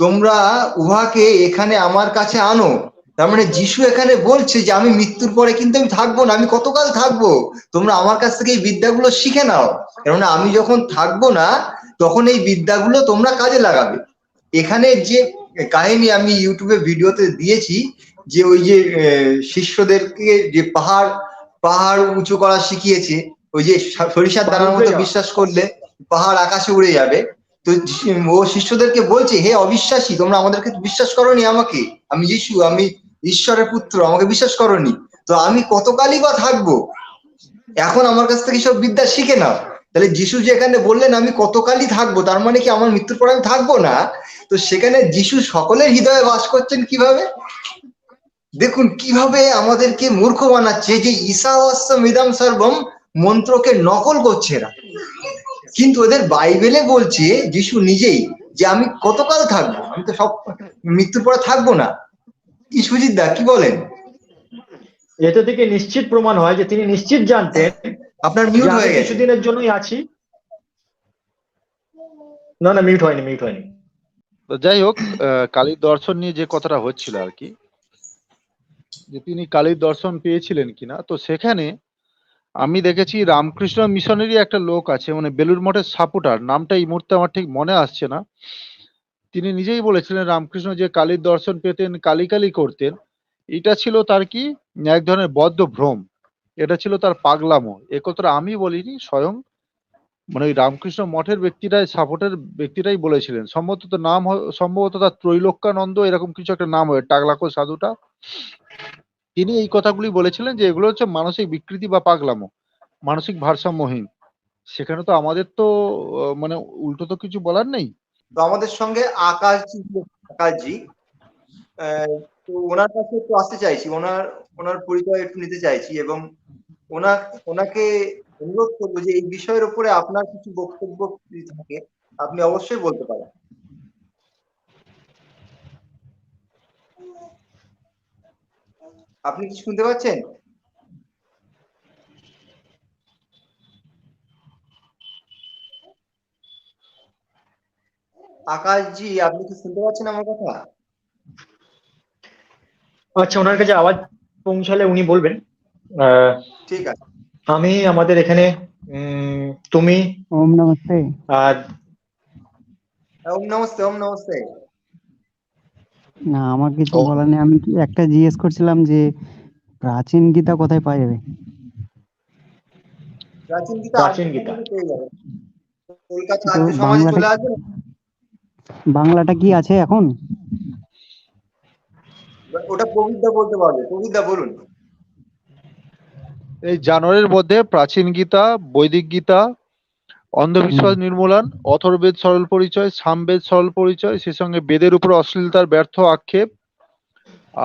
Speaker 2: তোমরা উহাকে এখানে আমার কাছে আনো। তার মানে যিশু এখানে বলছে যে আমি মৃত্যুর পরে কিন্তু আমি থাকবো না, আমি কতকাল থাকবো, তোমরা আমার কাছ থেকে এই বিদ্যাগুলো শিখে নাও, কেননা আমি যখন থাকবো না তখন এই বিদ্যাগুলো তোমরা কাজে লাগাবে। এখানে যে কাহিনী আমি ইউটিউবে ভিডিওতে দিয়েছি, যে ওই যে শিষ্যদেরকে যে পাহাড় পাহাড় উঁচু করা শিখিয়েছে, ওই যে সরিষার দানার মতো বিশ্বাস করলে পাহাড় আকাশে উড়ে যাবে, তো ও শিষ্যদেরকে বলছে হে অবিশ্বাসী, তোমরা আমাদেরকে বিশ্বাস করোনি, আমাকে, আমি যিশু, আমি ঈশ্বরের পুত্র, আমাকে বিশ্বাস করোনি, তো আমি কতকালই বা থাকবো, এখন আমার কাছ থেকে সব বিদ্যা শিখে নাও। তাহলে যিশু যে এখানে বললেন আমি কতকালই থাকবো, তার মানে কি আমার মৃত্যুর পর আমি থাকবো না? তো সেখানে যিশু সকলের হৃদয়ে বাস করছেন কিভাবে? দেখুন কিভাবে আমাদেরকে মূর্খ বানাচ্ছে, যে ঈশা মিদম সর্বম মন্ত্রকে নকল করছে এরা, কিন্তু ওদের বাইবেলে বলছে যিশু নিজেই যে আমি কতকাল থাকবো, আমি তো সব মৃত্যুর পরে থাকবো না। কি সুজিত দা কি বলেন?
Speaker 1: এতে থেকে নিশ্চিত প্রমাণ হয় যে তিনি নিশ্চিত জানতেন
Speaker 2: আপনার
Speaker 1: যে
Speaker 2: মিউট
Speaker 1: আমি
Speaker 2: হয়ে গেছে।
Speaker 1: কিছুদিনের জন্যই আছি। না না, মিউট হয়নি, মিউট হয়নি।
Speaker 4: তো যাই হোক, কালীর দর্শন নিয়ে যে কথাটা হচ্ছিল আর কি, যে তিনি কালীর দর্শন পেয়েছিলেন কিনা, তো সেখানে আমি দেখেছি রামকৃষ্ণ মিশনেরই একটা লোক আছে, মানে বেলুর মঠের সাপোর্টার, নামটা এই মুহূর্তে আমার ঠিক মনে আসছে না, তিনি নিজেই বলেছিলেন রামকৃষ্ণ যে কালীর দর্শন পেতেন, কালী কালী করতেন, এটা ছিল তার কি এক ধরনের বদ্ধ ভ্রম, এটা ছিল তার পাগলামো। এ কথাটা আমি বলিনি, স্বয়ং মানে ওই রামকৃষ্ণ মঠের ব্যক্তিরাই, সাপোর্টের ব্যক্তিরাই বলেছিলেন। সম্ভবত তার নাম সম্ভবত তার ত্রৈলোক্যানন্দ, এরকম কিছু একটা নাম হয়, টাকলাকো সাধুটা, তিনি এই কথাগুলি বলেছিলেন যে এগুলো হচ্ছে মানসিক বিকৃতি বা পাগলামো, মানসিক ভারসাম্যহীন। সেখানে তো আমাদের তো মানে উল্টো তো কিছু বলার নেই।
Speaker 2: তো আমাদের সঙ্গে আকাশজি, তো ওনার কাছে একটু আসতে চাইছি, ওনার পরিচয় একটু নিতে চাইছি, এবং ওনাকে অনুরোধ করবো যে এই বিষয়ের উপরে আপনার কিছু বক্তব্য যদি থাকে আপনি অবশ্যই বলতে পারেন। আপনি কি শুনতে পাচ্ছেন? আকাশজি, আপনি কি শুনতে পাচ্ছেন আমার কথা?
Speaker 1: আচ্ছা, ওনার কাছে আওয়াজ পৌঁছালে উনি বলবেন। আহ,
Speaker 2: ঠিক আছে।
Speaker 1: আমি আমাদের এখানে তুমি
Speaker 5: ওম নমস্তে।
Speaker 1: আর
Speaker 2: ওম নমস্তে, ওম নমস্তে।
Speaker 5: না, আমার কিছু
Speaker 3: ও।
Speaker 5: বলার নেই। আমি কি একটা জিজ্ঞেস করছিলাম যে প্রাচীন গীতা কোথায় পাওয়া যাবে?
Speaker 2: প্রাচীন গীতা
Speaker 1: প্রাচীন
Speaker 2: আর্য
Speaker 1: গীতা।
Speaker 2: সমাজে পেয়ে যাবে, কলকাতা
Speaker 5: তো
Speaker 2: আর্য সমাজে চলে আসবে।
Speaker 5: বাংলাটা কি আছে এখন?
Speaker 2: ওটা প্রবীরদা বলতে পারবে, প্রবীরদা বলুন।
Speaker 4: এই জানুয়ারির মধ্যে প্রাচীন গীতা, বৈদিক গীতা, অন্ধবিশ্বাস নির্মূলন, অথর্ববেদ সরল পরিচয়, সামবেদ সরল পরিচয়, সে সঙ্গে বেদের উপর অশ্লীলতার ব্যর্থ আক্ষেপ,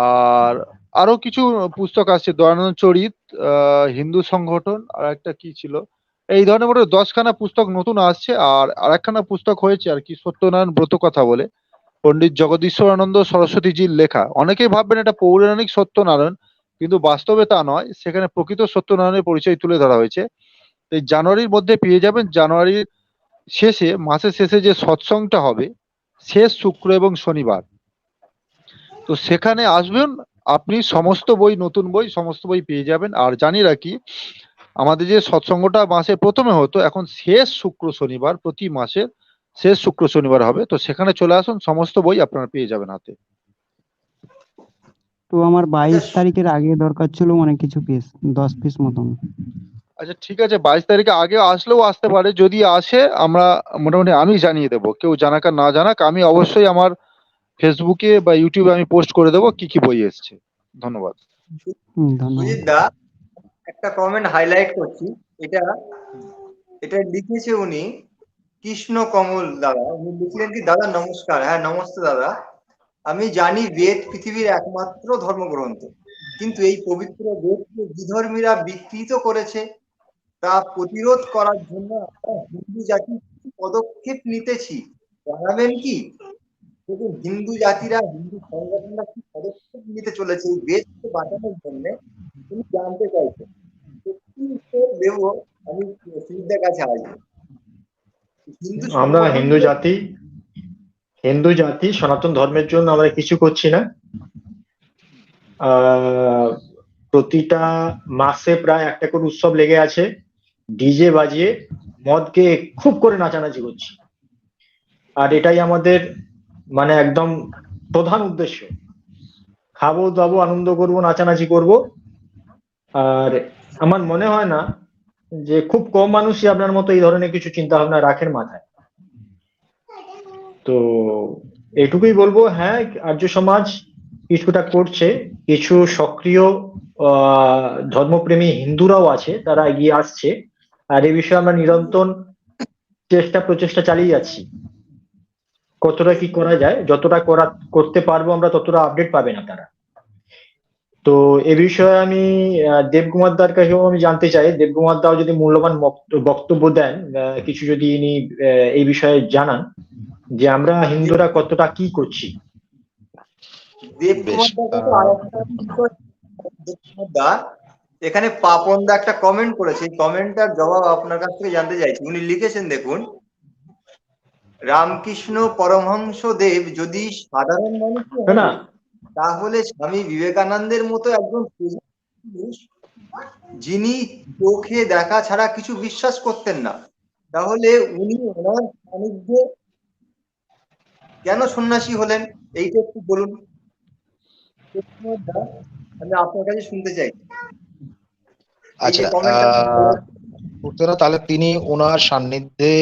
Speaker 4: আর আরো কিছু পুস্তক আছে, দয়ানন্দ চরিত, হিন্দু সংগঠন, আর একটা কি ছিল, এই ধরনের মোট 10খানা পুস্তক নতুন আসছে। আর আরেকখানা পুস্তক হয়েছে আর কি, সত্যনারায়ণ ব্রত কথা বলে, পণ্ডিত জগদীশ্বরানন্দ সরস্বতীজির লেখা। অনেকেই ভাববেন এটা পৌরাণিক সত্যনারায়ণ, কিন্তু বাস্তবে তা নয়, সেখানে প্রকৃত সত্যনারায়ণের পরিচয় তুলে ধরা হয়েছে। এই জানুয়ারির মধ্যে পেয়ে যাবেন। জানুয়ারির শেষে, মাসের শেষে যে সৎসংটা হবে, শেষ শুক্র এবং শনিবার, তো সেখানে আসবেন। আপনি সমস্ত বই, নতুন বই, সমস্ত বই পেয়ে যাবেন। আর জানিয়ে রাখি, আমাদের যে সৎসঙ্গটা মাসে প্রথমে হতো, এখন শেষ শুক্র শনিবার, প্রতি মাসের শেষ শুক্র শনিবার হবে। তো সেখানে চলে আসুন, সমস্ত বই আপনারা পেয়ে যাবেন হাতে।
Speaker 5: তো আমার 22 তারিখের আগে দরকার ছিল, মানে কিছু পিস, 10 পিস মতন।
Speaker 4: আচ্ছা ঠিক আছে, 22 তারিখে আগে আসলেও আসতে পারে। যদি আসে, আমরা মোটামুটি আমি জানিয়ে দেবো, কেউ জানাক আর না জানাক, আমি অবশ্যই আমার ফেসবুকে বা ইউটিউবে আমি পোস্ট করে দেবো কি কি বই এসছে। ধন্যবাদ।
Speaker 5: ধন্যবাদ।
Speaker 2: সুজিত দা, একটা কমেন্ট হাইলাইট করছি। এটা এটা লিখেছে উনি কৃষ্ণ কমল দাদা। উনি লিখলেন কি, দাদা নমস্কার। হ্যাঁ নমস্তে দাদা। আমি জানি বেদ পৃথিবীর একমাত্র ধর্মগ্রন্থ, কিন্তু এই পবিত্র বেদকে বিধর্মীরা বিকৃত করেছে। তা প্রতিরোধ করার জন্য আমরা হিন্দু জাতি কিছু পদক্ষেপ নিতেছি, জানাবেন কি? দেখুন, হিন্দু জাতিরা, হিন্দু সংগঠনরা কি পদক্ষেপ নিতে চলেছে এই বেদকে বাঁচানোর জন্য, তুমি জানতে চাইছেন। তো কি উত্তর দেব আমি সুজিতদার কাছে আসবো। হিন্দু
Speaker 1: আমরা
Speaker 2: সংগঠনগুলো
Speaker 1: হিন্দু জাতি সনাতন ধর্মের জন্য আমরা কিছু করছি না। আহ প্রতিটা মাসে প্রায় একটা করে উৎসব লেগে আছে, ডিজে বাজিয়ে মদকে খুব করে নাচানাচি করছি। আর এটাই আমাদের মানে একদম প্রধান উদ্দেশ্য। খাবো দাবো, আনন্দ করব, নাচানাচি করব। আর আমার মনে হয় না যে, খুব কম মানুষই আপনার মতো এই ধরনের কিছু চিন্তা ভাবনা রাখেন মাথায়। তো এটুকুই বলবো, হ্যাঁ আর্য সমাজ কিছুটা করছে, কিছু সক্রিয় ধর্মপ্রেমী হিন্দুরাও আছে, তারা এগিয়ে আসছে। আর এই বিষয়ে আমরা নিরন্তর প্রচেষ্টা চালিয়ে যাচ্ছি। কতটা কি করা যায়, যতটা করতে পারবো আমরা, ততটা আপডেট পাবে না তারা। তো এ বিষয়ে আমি দেবকুমার দার কাছেও আমি জানতে চাই, দেবকুমার দাও যদি মূল্যবান বক্তব্য দেন, কিছু যদি ইনি এই বিষয়ে জানান যে আমরা হিন্দুরা কতটা কি করছি।
Speaker 2: দেবকুমার দা কিন্তু আরেকটা বিষয়, দেবকুমার দা এখানে পাপন দা একটা কমেন্ট করেছে, এই কমেন্টটার জবাব আপনার কাছ থেকে জানতে চাইছি। উনি লিখেছেন, দেখুন, রামকৃষ্ণ পরমহংস দেব যদি সাধারণ মানুষ
Speaker 1: না,
Speaker 2: তাহলে স্বামী বিবেকানন্দের মতো একজন পুরুষ, যিনি চোখে দেখা ছাড়া কিছু বিশ্বাস করতেন না, তাহলে উনি ওনার সান্নিধ্যে কেন সন্ন্যাসী হলেন? এইটা একটু বলুন। আমি আপনার কাছে শুনতে চাই।
Speaker 3: আচ্ছা, উত্তরা, তাহলে তিনি ওনার সান্নিধ্যে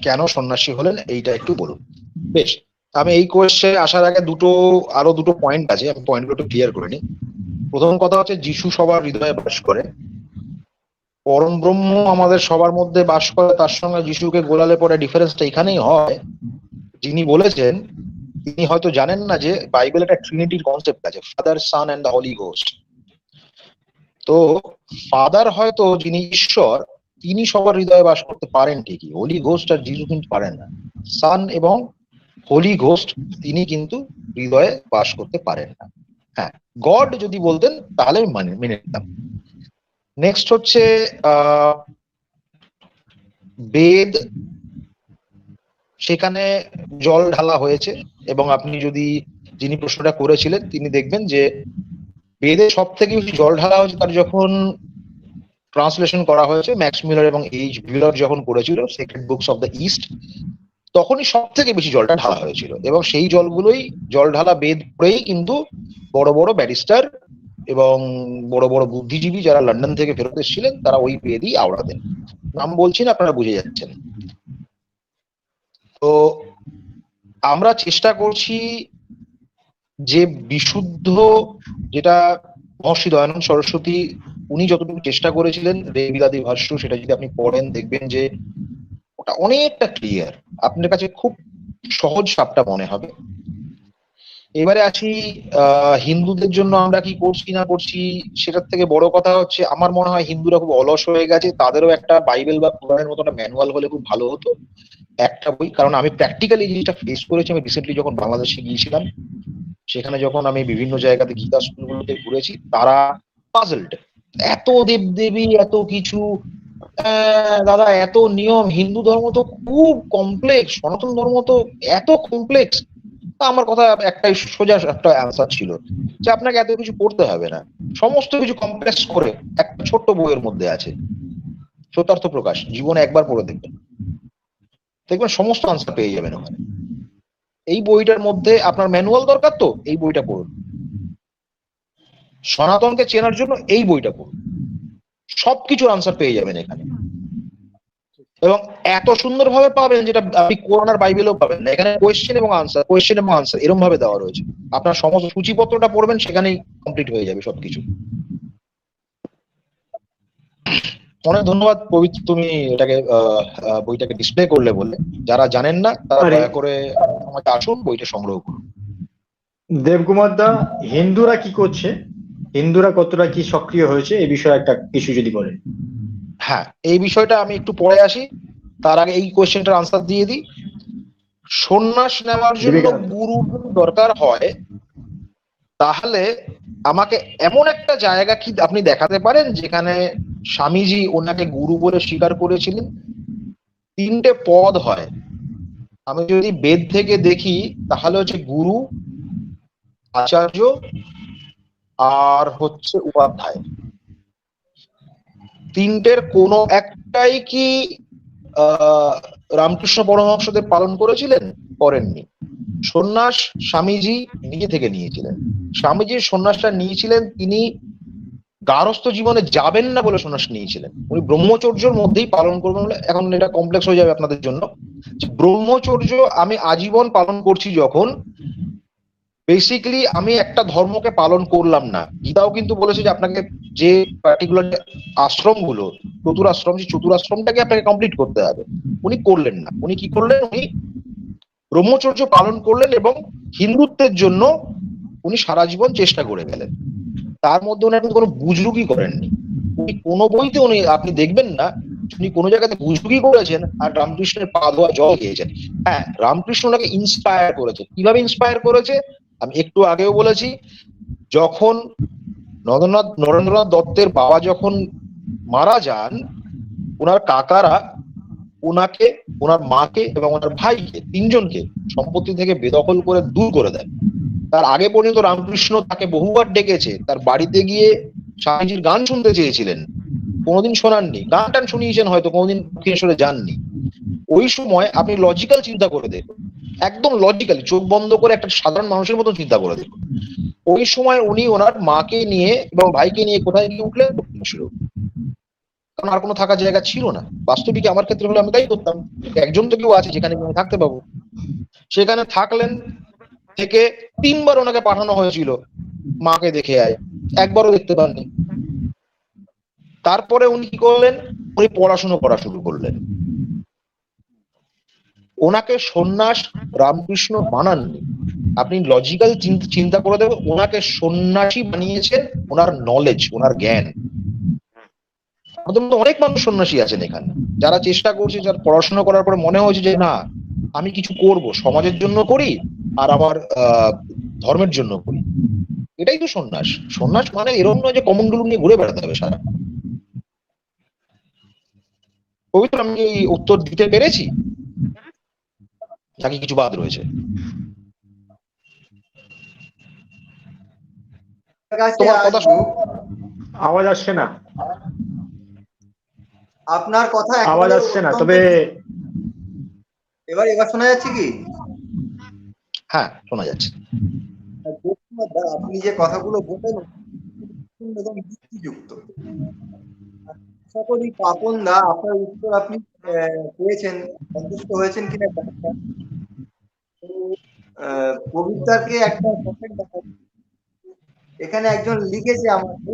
Speaker 3: কেন সন্ন্যাসী হলেন এইটা একটু বলুন। বেশ, আমি এই কোয়েশ্চেন আসার আগে আরো দুটো পয়েন্ট আছে, আমি পয়েন্টগুলো একটু ক্লিয়ার করে নিই। প্রথম কথা হচ্ছে, যিশু সবার হৃদয়ে বাস করে, পরম ব্রহ্ম আমাদের সবার মধ্যে বাস করে, তার সঙ্গে যিশুকে গোলালে পরে ডিফারেন্সটা এখানেই হয়। যিনি বলেছেন, তিনি হয়তো জানেন না যে বাইবেল একটা ট্রিনিটির কনসেপ্ট আছে, Father, Son and the Holy Ghost. তো ফাদার হয়তো যিনি ঈশ্বর, তিনি সবার হৃদয়ে বাস করতে পারেন ঠিকই, হোলি ঘোস্ট আর যিশু কিন্তু পারেন না। সান এবং হোলি ঘোস্ট তিনি কিন্তু হৃদয়ে বাস করতে পারেন না। হ্যাঁ, গড যদি বলতেন তাহলে আমি মেনে নিতাম। নেক্সট হচ্ছে বেদ, সেখানে জল ঢালা হয়েছে, এবং আপনি যদি যিনি প্রশ্নটা করেছিলেন তিনি দেখবেন যে বেদে সব থেকে বেশি জল ঢালা হয়েছে তার যখন ট্রান্সলেশন করা হয়েছে ম্যাক্স মিলার এবং এইচ ভিলার যখন করেছিল Sacred Books of the East, তখনই সব থেকে বেশি জলটা ঢালা হয়েছিল এবং সেই জলগুলোই জল ঢালা বেদ পড়েই কিন্তু বড় বড় ব্যারিস্টার এবং বড় বড় বুদ্ধিজীবী যারা লন্ডন থেকে ফেরত এসেছিলেন তারা ওই বেদই আওড়াতেন। নাম বলছি না, আপনারা বুঝে যাচ্ছেন। তো আমরা চেষ্টা করছি যে বিশুদ্ধ, যেটা মহর্ষি দয়ানন্দ সরস্বতী উনি যতটুকু চেষ্টা করেছিলেন রেবিলাদি ভাষ্য, সেটা যদি আপনি পড়েন দেখবেন যে ওটা অনেকটা ক্লিয়ার, আপনার কাছে খুব সহজ সাপটা মনে হবে। এবারে আসি হিন্দুদের জন্য আমরা কি করছি না করছি, সেটার থেকে বড় কথা হচ্ছে আমার মনে হয় হিন্দুরা খুব অলস হয়ে গেছে, তাদেরও একটা বাইবেল বা কোরআনের মতো একটা ম্যানুয়াল হলে খুব ভালো হতো, একটা বই। কারণ আমি প্র্যাকটিক্যালি এই জিনিসটা ফেস করেছি, আমি রিসেন্টলি যখন বাংলাদেশে গিয়েছিলাম সেখানে যখন আমি বিভিন্ন জায়গাতে গীতা স্কুলগুলোতে ঘুরেছি, তারা পাজলড, এত দেবদেবী এত কিছু, দাদা এত নিয়ম, হিন্দু ধর্ম তো খুব কমপ্লেক্স, সনাতন ধর্ম তো এত কমপ্লেক্স। আমার কথা একটাই সোজা একটা অ্যান্সার ছিল যে আপনাকে এত কিছু পড়তে হবে না, সমস্ত কিছু কমপ্লেক্স করে একটা ছোট্ট বইয়ের মধ্যে আছে, সত্যার্থ প্রকাশ, জীবনে একবার পড়ে দেখবেন, দেখবেন সমস্ত আনসার পেয়ে যাবেন ওখানে। এই বইটার মধ্যে আপনার ম্যানুয়াল দরকার, তো এই বইটা পড়ুন। সনাতনকে চেনার জন্য এই বইটা পড়ুন, সবকিছুর আনসার পেয়ে যাবেন এখানে, এবং এত সুন্দরভাবে পাবেন যেটা আপনি কোরআন আর বাইবেলেও পাবেন না। এখানে কোয়েশ্চেন এবং আনসার এরকম ভাবে দেওয়া রয়েছে, আপনার সমস্ত সূচিপত্রটা পড়বেন সেখানেই কমপ্লিট হয়ে যাবে সবকিছু। অনেক ধন্যবাদ পবিত্র, তুমি এটাকে বইটাকে ডিসপ্লে করলে বলে। যারা জানেন না তারা দয়া করে আমাকে আসুন, বইটা সংগ্রহ করুন।
Speaker 1: দেবকুমার দা, হিন্দুরা কি করছে, হিন্দুরা কতটা কি সক্রিয় হয়েছে এই বিষয়ে একটা কিছু যদি বলেন।
Speaker 3: হ্যাঁ, এই বিষয়টা আমি একটু পরে আসি, তার আগে এই কোয়েশ্চেনটার আনসার দিয়ে দিই। সন্ন্যাস নেওয়ার জন্য
Speaker 1: বিবেকানন্দ।
Speaker 3: গুরু দরকার হয়, তাহলে আমাকে এমন একটা জায়গা কি আপনি দেখাতে পারেন যেখানে স্বামীজি ওনাকে গুরু বলে স্বীকার করেছিলেন? 3টে পদ হয়, আমি যদি বেদ থেকে দেখি তাহলে হচ্ছে গুরু, আচার্য আর হচ্ছে উপাধ্যায়। 3টের কোনো একটাই কি রামকৃষ্ণ পরমহংসদেব পালন করেছিলেন? করেননি। সন্ন্যাস স্বামীজি নিজে থেকে নিয়েছিলেন। স্বামীজির সন্ন্যাসটা নিয়েছিলেন, তিনি গার্হস্থ জীবনে যাবেন না বলে সন্ন্যাস নিয়েছিলেন, উনি ব্রহ্মচর্যের মধ্যেই পালন করবেন বলে। এখন এটা কমপ্লেক্স হয়ে যাবে আপনাদের জন্য, ব্রহ্মচর্য আমি আজীবন পালন করছি যখন, বেসিক্যালি আমি একটা ধর্মকে পালন করলাম না। গীতাও কিন্তু বলেছে যে আপনাকে যে পার্টিকুলার আশ্রম গুলো, চতুরাশ্রম, যে চতুরাশ্রমটাকে আপনাকে কমপ্লিট করতে হবে। উনি করলেন না, উনি কি করলেন, উনি ব্রহ্মচর্য পালন করলেন এবং হিন্দুত্বের জন্য উনি সারা জীবন চেষ্টা করে গেলেন। তার মধ্যে উনি কিন্তু কোনো বুজরুকি করেননি, উনি কোনো বইতে উনি আপনি দেখবেন না উনি কোনো জায়গাতে বুজরুকি করেছেন আর রামকৃষ্ণের পা ধোয়া জল খেয়েছেন। হ্যাঁ, রামকৃষ্ণ ওনাকে ইন্সপায়ার করেছে। কিভাবে ইন্সপায়ার করেছে আমি একটু আগেও বলেছি, যখন নরেন্দ্রনাথ দত্তের বাবা যখন মারা যান, ওনার কাকারা ওনাকে, ওনার মাকে এবং ওনার ভাইকে, 3জনকে সম্পত্তি থেকে বেদখল করে দূর করে দেয়। তার আগে পর্যন্ত রামকৃষ্ণ তাকে বহুবার ডেকেছে, তার বাড়িতে গিয়ে স্বামীজির গান শুনতে চেয়েছিলেন, কোনোদিন শোনাননি। গান টান শুনিয়েছেন হয়তো, কোনোদিন দক্ষিণেশ্বরে যাননি। ওই সময় আপনি লজিক্যাল চিন্তা করে দেখুন, একদম লজিক্যালি চোখ বন্ধ করে একটা সাধারণ মানুষের মতো চিন্তা করে দেখুন, ওই সময় উনি ওনার মাকে নিয়ে এবং ভাইকে নিয়ে কোথায় গিয়ে উঠলেন? দক্ষিণেশ্বরে। কারণ আর কোনো থাকার জায়গা ছিল না। বাস্তবিক আমার ক্ষেত্রে হলে আমি তাই করতাম, একজন তো কেউ আছে যেখানে আমি থাকতে পাবো। সেখানে থাকলেন, থেকে 3বার ওনাকে পাঠানো হয়েছিল মাকে দেখে আয়, একবারও দেখতে পাননি। তারপরে উনি কি করলেন, উনি পড়াশুনো করা শুরু করলেন। ওনাকে সন্ন্যাস রামকৃষ্ণ বানাননি, আপনি লজিক্যাল চিন্তা করে দেবেন, ওনাকে সন্ন্যাসী বানিয়েছেন ওনার নলেজ, ওনার জ্ঞান। আমাদের মধ্যে অনেক মানুষ সন্ন্যাসী আছেন এখানে, যারা চেষ্টা করছে, যারা পড়াশোনা করার পরে মনে হয়েছে যে না আমি কিছু করব, সমাজের জন্য করি আর আমার ধর্মের জন্য করি। এটাই তো সন্ন্যাস। সন্ন্যাস মানে এরকম নয় যে কমন্ডলু নিয়ে ঘুরে বেড়াতে হবে সারা। পবিত্র, আমি এই উত্তর দিতে পেরেছি নাকি কিছু বাদ রয়েছে?
Speaker 2: কাছে
Speaker 3: তোমার কথা
Speaker 2: আসবো।
Speaker 1: আওয়াজ আসছে না,
Speaker 2: আপনার কথা
Speaker 1: আওয়াজ
Speaker 2: একেবারে
Speaker 1: আসছে না,
Speaker 2: অত্যন্ত
Speaker 1: তবে
Speaker 2: এবার শোনা যাচ্ছে কি?
Speaker 3: হ্যাঁ, শোনা যাচ্ছে।
Speaker 2: আপনি যে কথাগুলো বললেন এবং যুক্তিযুক্ত। আশা করি পাপন দা আপনার উত্তর আপনি পেয়েছেন, সন্তুষ্ট হয়েছেন কিনা জানি না। তো কবিতাকে একটা comment দেখাই। এখানে একজন লিখেছে আমাকে,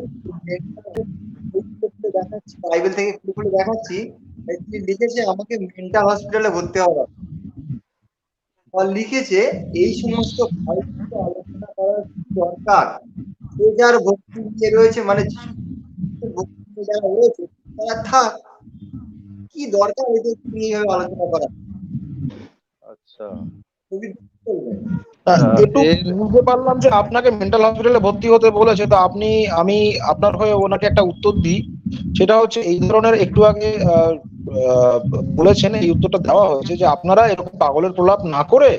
Speaker 2: দেখাচ্ছি বাইবেল থেকে খুলে খুলে দেখাচ্ছি। তিনি লিখেছে আমাকে মেন্টাল হসপিটালে ভর্তি হওয়া আর লিখেছে এই সমস্ত ফাইলগুলো আলোচনা করার কি দরকার? যে যার ভক্তি নিয়ে রয়েছে, মানে ভক্তি নিয়ে যারা রয়েছে তারা থাক, কি দরকার এদের নিয়ে এইভাবে আলোচনা করা?
Speaker 4: আচ্ছা,
Speaker 2: খুবই বলবেন।
Speaker 3: একটু বুঝতে পারলাম যে আপনাকে মেন্টাল হসপিটালে ভর্তি হতে বলেছে, তো আমি আপনার হয়ে ওনাকে একটা উত্তর দিই। সেটা হচ্ছে এই ধরনের একটু আগে বলেছেন, এই উত্তরটা দেওয়া হয়েছে যে আপনারা এরকম পাগলের প্রলাপ না করে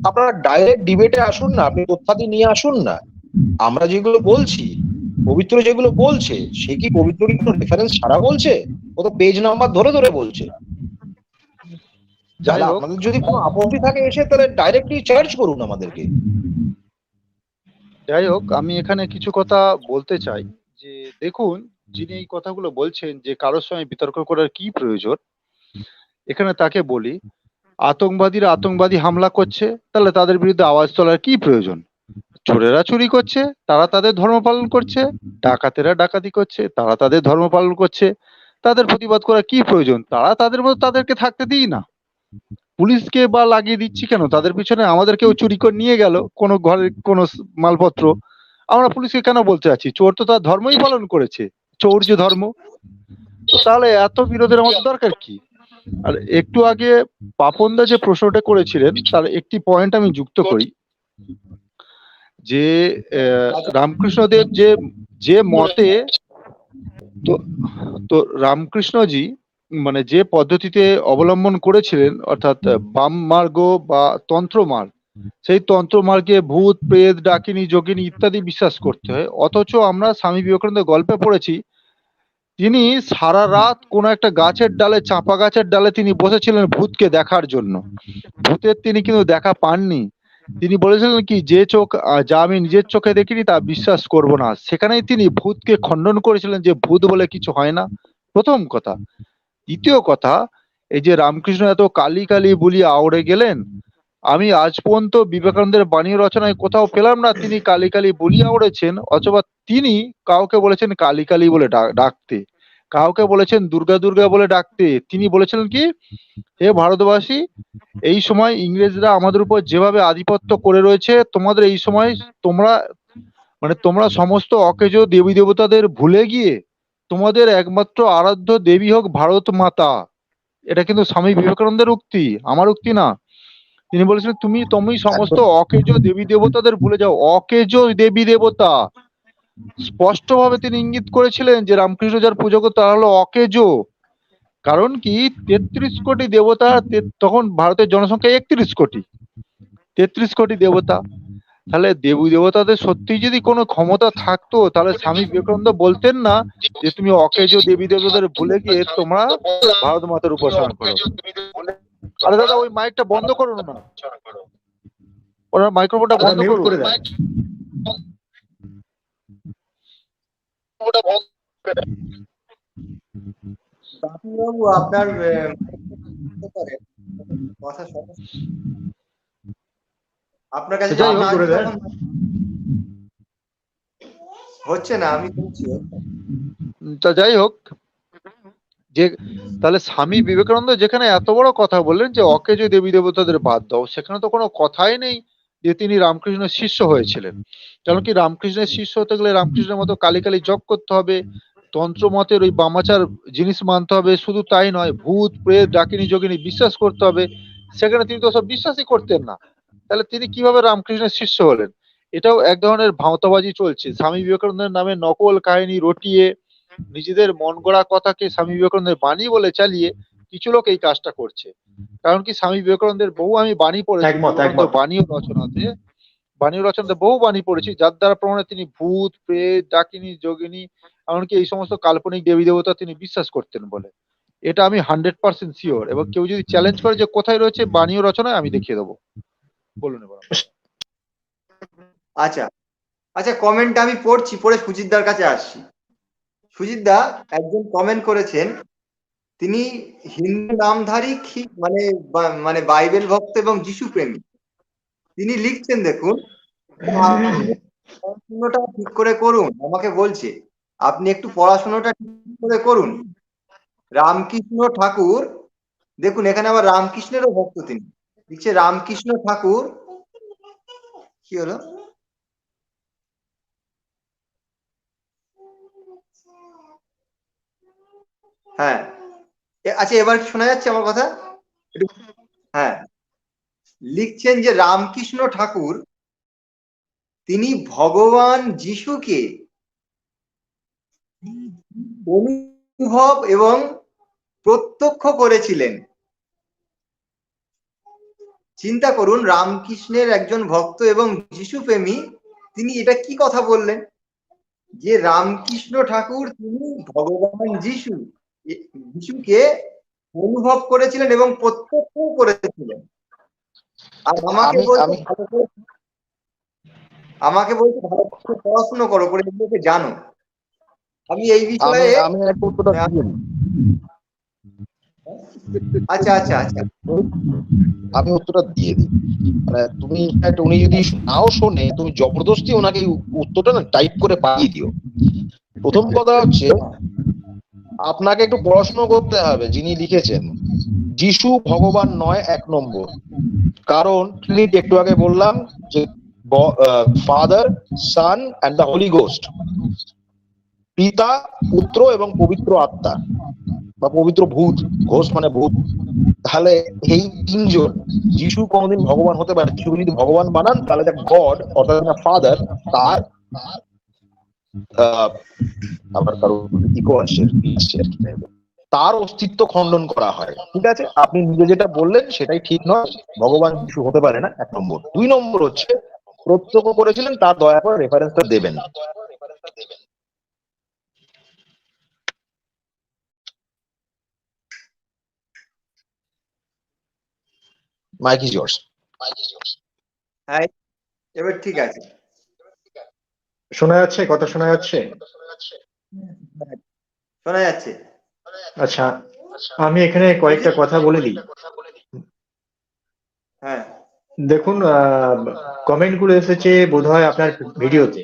Speaker 3: আপনারা ডাইরেক্ট ডিবেটে আসুন না, আপনি তথ্যাদি নিয়ে আসুন না। আমরা যেগুলো বলছি, পবিত্র যেগুলো বলছে, সে কি পবিত্র কোনো রেফারেন্স ছাড়া বলছে? ও তো পেজ নাম্বার ধরে ধরে বলছে।
Speaker 4: যাই
Speaker 3: তাহলে
Speaker 4: হোক,
Speaker 3: আপনাদের যদি কোনো আপত্তি থাকে এসে তাহলে ডাইরেক্টলি চার্জ করুন আমাদেরকে।
Speaker 4: আমি এখানে কিছু কথা বলতে চাই যে দেখুন, যিনি এই কথাগুলো বলছেন যে কারোর সঙ্গে বিতর্ক করার কি প্রয়োজন, এখানে তাকে বলি, আতঙ্কবাদীরা আতঙ্কবাদী হামলা করছে, তাহলে তাদের বিরুদ্ধে আওয়াজ তোলার কি প্রয়োজন? চোরেরা চুরি করছে, তারা তাদের ধর্ম পালন করছে, ডাকাতেরা ডাকাতি করছে, তারা তাদের ধর্ম পালন করছে, তাদের প্রতিবাদ করার কি প্রয়োজন? তারা তাদের মতো তাদেরকে থাকতে দিই না, পুলিশকে বা লাগিয়ে দিচ্ছি কেন? তাদের পিছনে আমাদের কেউ চুরি করে নিয়ে গেল কোনো ঘরের কোনো মালপত্র, আমরা পুলিশকে কেন বলতে যাচ্ছি? চোর তো তার ধর্মই পালন করেছে, চোর যে ধর্ম। তো তাহলে এত বিরোধের আমাদের দরকার কি? আর একটু আগে পাপনদা যে প্রশ্নটা করেছিলেন তার একটি পয়েন্ট আমি যুক্ত করি, যে রামকৃষ্ণদেব যে যে মতে, তো তো রামকৃষ্ণজি মানে যে পদ্ধতিতে অবলম্বন করেছিলেন, অর্থাৎ বাম মার্গ বা তন্ত্র মার্গ, সেই তন্ত্র মার্গে ভূত প্রেত ডাকিনী যোগিনী ইত্যাদি বিশ্বাস করতে হয়। অথচ আমরা স্বামী বিবেকানন্দের গল্পে পড়েছি তিনি সারা রাত কোনো একটা গাছের ডালে, চাপা গাছের ডালে তিনি বসেছিলেন ভূতকে দেখার জন্য। ভূতের তিনি কিন্তু দেখা পাননি। তিনি বলেছিলেন কি, যে চোখ যা আমি নিজের চোখে দেখিনি তা বিশ্বাস করব না। সেখানেই তিনি ভূতকে খণ্ডন করেছিলেন যে ভূত বলে কিছু হয় না, প্রথম কথা। দ্বিতীয় কথা, এই যে রামকৃষ্ণ এত কালী কালী বলিয়ে আউড়ে গেলেন, আমি আজ পর্যন্ত বিবেকানন্দের বাণী রচনায় কোথাও পেলাম না তিনি কালী কালী বলিয়ে আউড়েছেন, অথবা তিনি কাউকে বলেছেন কালী কালী বলে ডাকতে, কাউকে বলেছেন দুর্গা দুর্গা বলে ডাকতে। তিনি বলেছিলেন কি, হে ভারতবাসী, এই সময় ইংরেজরা আমাদের উপর যেভাবে আধিপত্য করে রয়েছে, তোমাদের এই সময় তোমরা সমস্ত অকেজ দেবী দেবতাদের ভুলে গিয়ে তোমাদের একমাত্র আরাধ্য দেবী হোক ভারত মাতা। এটা কিন্তু স্বামী বিবেকানন্দের উক্তি, আমার উক্তি না। তিনি বলেছিলেন তুমি সমস্ত অকেজ দেবী দেবতাদের ভুলে যাও, অকেজ দেবী দেবতা। স্পষ্টভাবে তিনি ইঙ্গিত করেছিলেন যে রামকৃষ্ণ যার পুজো করতো তারা হলো অকেজ। কারণ কি, 33 কোটি দেবতা, তখন ভারতের জনসংখ্যা 31 কোটি, 33 কোটি দেবতা। তাহলে দেবী দেবতাদের সত্যি যদি কোনো ক্ষমতা থাকতো, তাহলে স্বামী বিবেকানন্দ বলতেন না যে তুমি অকেজ দেবী দেবতাদের ভুলে গিয়ে তোমরা ভারত মাতার উপাসনা করো। আরে দাদা, ওই মাইকটা বন্ধ করুন না, ওরা মাইক্রোফোনটা বন্ধ
Speaker 1: মিউট
Speaker 4: করুন।
Speaker 1: করে দেয়।
Speaker 2: বাবু আপনার কথা আপনার কাছে
Speaker 4: যাই হোক,
Speaker 1: করে দেয়।
Speaker 2: হচ্ছে না, আমি বলছি।
Speaker 4: তা যাই হোক, যে তাহলে স্বামী বিবেকানন্দ যেখানে এত বড় কথা বললেন যে অকেজ দেবী দেবতাদের বাদ দাও, সেখানে তো কোনো কথাই নেই যে তিনি রামকৃষ্ণের শিষ্য হয়েছিলেন। কারণ কি, রামকৃষ্ণের শিষ্য হতে গেলে রামকৃষ্ণের মতো কালী কালী জপ করতে হবে, তন্ত্র মতের ওই বামাচার জিনিস মানতে হবে, শুধু তাই নয়, ভূত প্রেত ডাকিনী যোগিনী বিশ্বাস করতে হবে। সেখানে তিনি তো সব বিশ্বাসই করতেন না, তাহলে তিনি কিভাবে রামকৃষ্ণের শিষ্য হলেন? এটাও এক ধরনের ভাঁওতাবাজি চলছে। স্বামী বিবেকানন্দের নামে নকল কাহিনী রটিয়ে নিজেদের মন গড়া কথাকে স্বামী বিবেকানন্দের বাণী বলে চালিয়ে কিছু লোক এই কাজটা করছে। কারণ কি, স্বামী বিবেকানন্দের বহু আমি বাণী পড়েছি,
Speaker 1: একমত,
Speaker 4: বিবেকানন্দ
Speaker 1: একমত।
Speaker 4: বাণী ও রচনাতে বাণী রচনাতে বহু বাণী পড়েছি যার দ্বারা প্রমাণে তিনি ভূত, প্রেত, ডাকিনী, যোগিনী, এমনকি এই সমস্ত কাল্পনিক দেবী দেবতা তিনি বিশ্বাস করতেন বলে। এটা আমি 100% শিওর, এবং কেউ যদি চ্যালেঞ্জ করে যে কোথায় রয়েছে বাণী ও রচনায়, আমি দেখিয়ে দেবো। বলুন এবার।
Speaker 2: আচ্ছা আচ্ছা, কমেন্ট আমি পড়ছি, পড়ে সুজিতদার কাছে আসছি। সুজিতদা একজন কমেন্ট করেছেন, তিনি হিন্দু নামধারী মানে মানে বাইবেল ভক্ত এবং যিশু প্রেমী। তিনি লিখছেন, দেখুন, পড়াশোনাটা ঠিক করে করুন। আমাকে বলছে আপনি একটু পড়াশোনাটা ঠিক করে করুন। রামকৃষ্ণ ঠাকুর, দেখুন এখানে আবার রামকৃষ্ণেরও ভক্ত তিনি। লিখছে রামকৃষ্ণ ঠাকুর, কি হলো, হ্যাঁ আচ্ছা এবার কি শোনা যাচ্ছে আমার কথা? হ্যাঁ, লিখছেন যে রামকৃষ্ণ ঠাকুর তিনি ভগবান যিশুকে অনুভব এবং প্রত্যক্ষ করেছিলেন। চিন্তা করুন, রামকৃষ্ণের একজন ভক্ত এবং যিশু প্রেমী, তিনি এটা কি কথা বললেন যে রামকৃষ্ণ ঠাকুর তিনি ভগবান যিশুকে অনুভব করেছিলেন এবং প্রত্যক্ষ করেছিলেন। আর আমাকে বলছে ভালো করে পড়াশুনো করো, করে এগুলোকে জানো। আমি এই বিষয়ে আচ্ছা আচ্ছা আচ্ছা,
Speaker 3: আমি উত্তরটা দিয়ে দিই। মানে তুমি উনি যদি নাও শোনে, তুমি জবরদস্তি ওনাকে উত্তরটা না টাইপ করে পাঠিয়ে দিও। প্রথম কথা হচ্ছে, আপনাকে একটু পড়াশোনা করতে হবে। যিনি লিখেছেন যিশু ভগবান নয়, 1 নম্বর। কারণ ট্রিনিটি একটু আগে বললাম যে Father, Son and the Holy Ghost, পিতা, পুত্র এবং পবিত্র আত্মা বা পবিত্র ভূত, ঘোষ মানে ভূত। তাহলে এই 3 জন, যিশু কোনদিন ভগবান হতে পারে? যিশু যদি ভগবান বানান তাহলে গড অর্থাৎ ফাদার, তার আবার কারো ইকো আসছে, তার অস্তিত্ব খণ্ডন করা হয়। ঠিক আছে, আপনি নিজে যেটা বললেন সেটাই ঠিক নয়, ভগবান যিশু হতে পারে না, 1 নম্বর। 2 নম্বর হচ্ছে প্রত্যক্ষ করেছিলেন, তার দয়া করে রেফারেন্সটা দেবেন। Mike is yours।
Speaker 2: হ্যাঁ এবার ঠিক আছে,
Speaker 1: শোনা যাচ্ছে? কথা শোনা যাচ্ছে?
Speaker 2: শোনা যাচ্ছে।
Speaker 1: আচ্ছা, আমি এখানে কয়েকটা কথা বলে দিই।
Speaker 2: হ্যাঁ
Speaker 1: দেখুন, কমেন্ট গুলো এসেছে বোধহয় আপনার ভিডিওতে।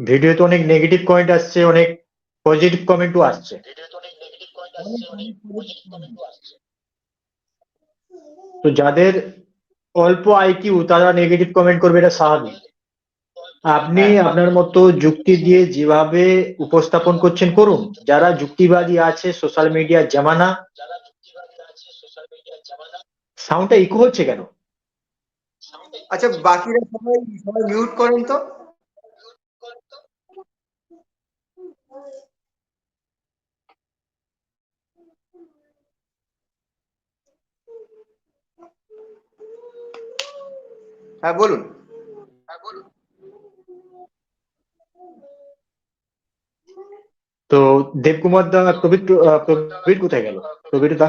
Speaker 1: ভিডিওতে অনেক নেগেটিভ কমেন্ট আসছে, অনেক পজিটিভ কমেন্টও আসছে। তো যাদের অল্প আইকিউ তারা নেগেটিভ কমেন্ট করবে, এটা স্বাভাবিক। আপনি আপনার মতো যুক্তি দিয়ে যেভাবে উপস্থাপন করছেন করুন। যারা যুক্তিবাদী আছে, সোশ্যাল মিডিয়ার জামানা। সাউন্ডটা ইকো হচ্ছে কেন?
Speaker 2: আচ্ছা, বাকিরা সবাই মিউট করেন তো। হ্যাঁ বলুন।
Speaker 1: তো দেবকুমার দা, প্রবীর কোথায় গেল? প্রবীর দা,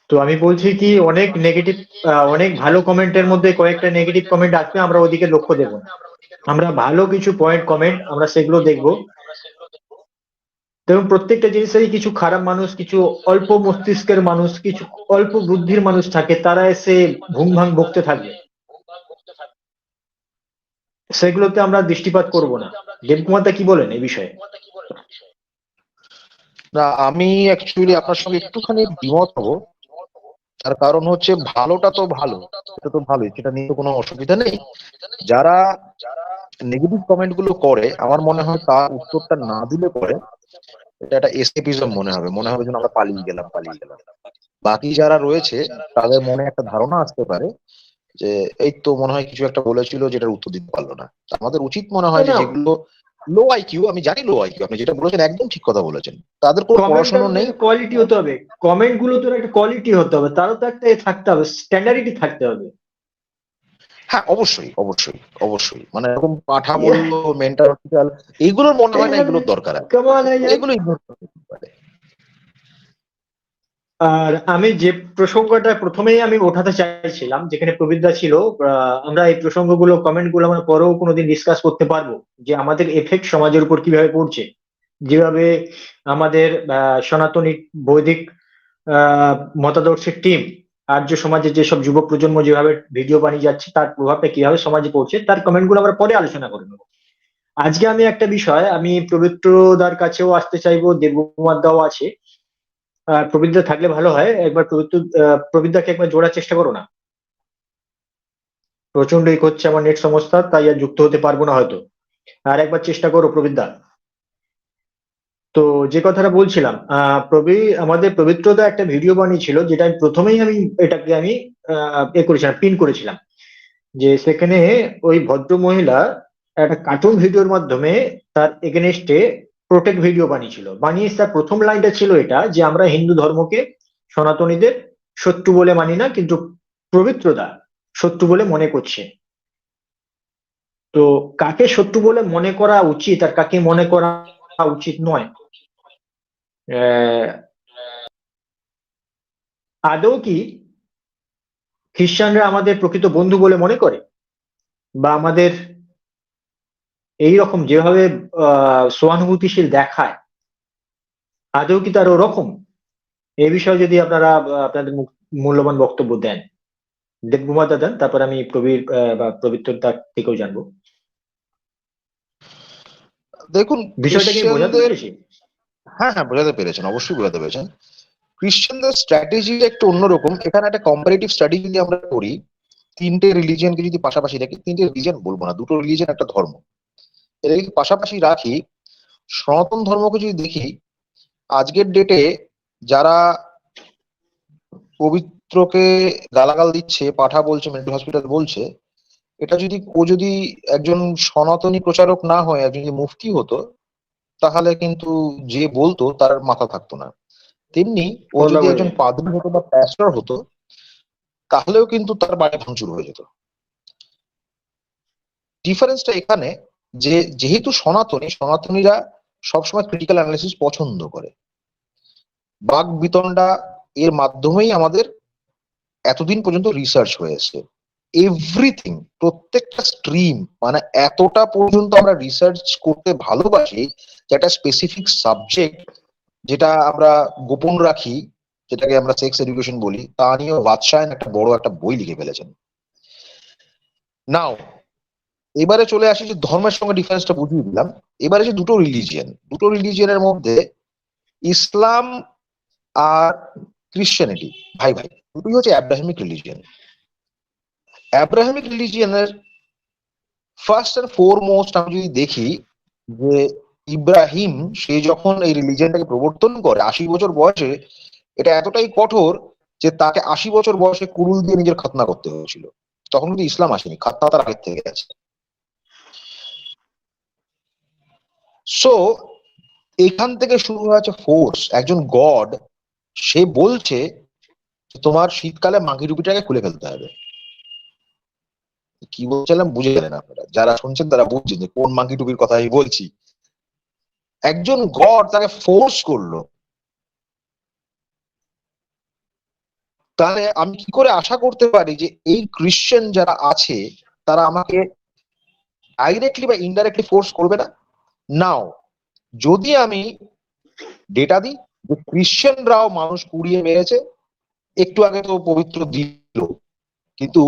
Speaker 1: তো আমি বলছি কি, অনেক নেগেটিভ, অনেক ভালো কমেন্টের মধ্যে কয়েকটা নেগেটিভ কমেন্ট আসবে, আমরা ওদিকে লক্ষ্য দেব না। আমরা ভালো কিছু পয়েন্ট কমেন্ট আমরা সেগুলো দেখবো। এবং প্রত্যেকটা জিনিসেরই কিছু খারাপ মানুষ, কিছু অল্প মস্তিষ্কের মানুষ, কিছু অল্প বুদ্ধির মানুষ থাকে, তারা এসে ভুং ভাং বকতে থাকবে। সেগুলোতে আমরা দৃষ্টিপাত করব না। দেবকুমার দা কি বলেন এই বিষয়ে?
Speaker 3: না, আমি অ্যাকচুয়ালি আপনার সঙ্গে একটুখানি দ্বিমত হবো। তার কারণ হচ্ছে, ভালোটা তো ভালো, এটা তো ভালোই, সেটা নিয়ে তো কোনো অসুবিধা নেই। যারা নেগেটিভ কমেন্ট গুলো করে, আমার মনে হয় তার উত্তরটা না দিলে পরে এটা একটা এসকেপিজম মনে হবে যেন আমরা পালিয়ে গেলাম। বাকি যারা রয়েছে তাদের মনে একটা ধারণা আসতে পারে যে এই তো মনে হয় কিছু একটা বলেছিল যেটার উত্তর দিতে পারলো না। আমাদের উচিত মনে হয় যে যেগুলো লো আইকিউ, আমি জানি লো আইকিউ, আপনি যেটা বলেছেন একদম ঠিক কথা বলেছেন, তাদের কোনো পড়াশোনা নেই।
Speaker 1: কোয়ালিটি হতে হবে, কমেন্ট গুলো তো একটা কোয়ালিটি হতে হবে, তারও তো একটা থাকতে হবে, স্ট্যান্ডার্ডিটি থাকতে হবে।
Speaker 3: হ্যাঁ অবশ্যই অবশ্যই অবশ্যই, মানে এরকম পাঠা বললো মেন্টাল এইগুলোর মনে হয় না এগুলোর দরকার আছে,
Speaker 1: কেমন
Speaker 3: এগুলো ইগনোর করতে পারে।
Speaker 1: আর আমি যে প্রসঙ্গটা প্রথমেই আমি ওঠাতে চাইছিলাম, যেখানে প্রবীরদা ছিল, আমরা এই প্রসঙ্গগুলো, কমেন্ট গুলো আমরা পরেও কোনোদিন ডিসকাস করতে পারবো, যে আমাদের এফেক্ট সমাজের উপর কিভাবে পড়ছে, যেভাবে আমাদের সনাতনী বৈদিক মতাদর্শের টিম, আর্য সমাজের যেসব যুব প্রজন্ম যেভাবে ভিডিও বানিয়ে যাচ্ছে, তার প্রভাবটা কিভাবে সমাজে পড়ছে, তার কমেন্ট গুলো আমরা পরে আলোচনা করে নেবো। আজকে আমি একটা বিষয়, আমি পবিত্রদার কাছেও আসতে চাইবো, দেবকুমার দাও আছে, প্রবীরদা থাকলে ভালো হয়, একবার প্রবীরদাকে একবার জোড়ার চেষ্টা করো না। প্রচন্ড ইক হচ্ছে আমার নেট সমস্যা, তাই আর যুক্ত হতে পারবো না হয়তো। আর একবার চেষ্টা করো প্রবীরদা। তো যে কথাটা বলছিলাম, আমাদের পবিত্রদা একটা ভিডিও বানিয়েছিল, যেটা আমি প্রথমেই এটাকে আমি করেছিলাম, পিন করেছিলাম, যে সেখানে ওই ভদ্র মহিলা একটা কার্টুন ভিডিওর মাধ্যমে তার এগেনস্টে প্রোটেক্ট ভিডিও বানিয়েছিল। বানিয়ে তার প্রথম লাইনটা ছিল এটা, যে আমরা হিন্দু ধর্মকে, সনাতনীদের শত্রু বলে মানি না, কিন্তু পবিত্রদা শত্রু বলে মনে করছে। তো কাকে শত্রু বলে মনে করা উচিত আর কাকে মনে করা উচিত নয়, আদৌ কি খ্রিস্টানরা আমাদের প্রকৃত বন্ধু বলে মনে করে, বা আমাদের এই রকম যেভাবে সহানুভূতিশীল দেখায়, আদৌ কি তার ওরকম? এই বিষয়ে যদি আপনারা আপনাদের মূল্যবান বক্তব্য দেন, দেবকুমার দা দেন, তারপর আমি প্রবীর বা পবিত্রতার থেকেও জানবো।
Speaker 3: দেখুন
Speaker 1: বিষয়টা কি বোঝাতে
Speaker 3: খ্রিস্টানদের,
Speaker 1: পেরেছি?
Speaker 3: হ্যাঁ হ্যাঁ বোঝাতে পেরেছেন, অবশ্যই বোঝাতে পেরেছেন। খ্রিস্টানদের স্ট্র্যাটেজিটা একটু অন্যরকম। এখানে একটা কম্পারেটিভ স্টাডি যদি আমরা করি, তিনটে রিলিজিয়নকে যদি পাশাপাশি রাখি, তিনটে রিলিজিয়ন বলবো না, দুটো রিলিজিয়ন একটা ধর্ম, এটাকে যদি পাশাপাশি রাখি, সনাতন ধর্মকে যদি দেখি, আজকের ডেটে যারা পবিত্রকে গালাগাল দিচ্ছে, পাঠা বলছে, মেন্টাল হসপিটাল বলছে, এটা যদি ও যদি একজন সনাতনী প্রচারক না হয়, একজন যদি মুফতি হতো, তাহলে কিন্তু যে বলতো তার মাথা থাকতো না। তেমনি ও যদি একজন পাদ্রী হতো বা প্যাস্টর হতো, তাহলেও কিন্তু তার বাড়ি ভাঙচুর হয়ে যেত। ডিফারেন্সটা এখানে যে যেহেতু সনাতনীরা সবসময় ক্রিটিক্যাল অ্যানালিসিস পছন্দ করে, বাক বিতণ্ডা এর মাধ্যমেই আমাদের এতদিন পর্যন্ত রিসার্চ হয়েছে, এভরিথিং, প্রত্যেকটা স্ট্রিম, মানে এতটা পর্যন্ত আমরা রিসার্চ করতে ভালোবাসি যে একটা স্পেসিফিক সাবজেক্ট যেটা আমরা গোপন রাখি, যেটাকে আমরা সেক্স এডুকেশন বলি, তা নিয়েও বাদশায়ন একটা বড় একটা বই লিখে ফেলেছেন। নাও এবারে চলে আসি, যে ধর্মের সঙ্গে ডিফারেন্সটা বুঝিয়ে দিলাম। এবারে যে দুটো রিলিজিয়নের মধ্যে ইসলাম আর ক্রিশ্চিয়ানিটি ভাই ভাই, দুটোই হচ্ছে অ্যাব্রাহামিক রিলিজিয়ন। অ্যাব্রাহামিক রিলিজিয়নের ফার্স্ট এন্ড ফোরমোস্ট আমি যদি দেখি, যে ইব্রাহিম সে যখন এই রিলিজিয়নটাকে প্রবর্তন করে 80 বছর বয়সে, এটা এতটাই কঠোর যে তাকে 80 বছর বয়সে কুড়ুল দিয়ে নিজের খাতনা করতে হয়েছিল। তখন কিন্তু ইসলাম আসেনি, খাতনা তার আগের থেকে আছে। সো এখান থেকে শুরু হয়েছে ফোর্স। একজন গড সে বলছে তোমার শীতকালে মাঘি টুপিটাকে খুলে ফেলতে হবে। কি বলছিলাম বুঝে গেলেন আপনারা, যারা শুনছেন তারা বুঝছেন যে কোন মাঘি টুপির কথা আমি বলছি। একজন গড তাকে ফোর্স করলো, তাহলে আমি কি করে আশা করতে পারি যে এই ক্রিশ্চিয়ান যারা আছে তারা আমাকে ডাইরেক্টলি বা ইনডাইরেক্টলি ফোর্স করবে না? নাও যদি আমি ডেটা দিই যে ক্রিশ্চিয়ানরাও মানুষ পুড়িয়ে মেরেছে, একটু আগে তো পবিত্র দিল, কিন্তু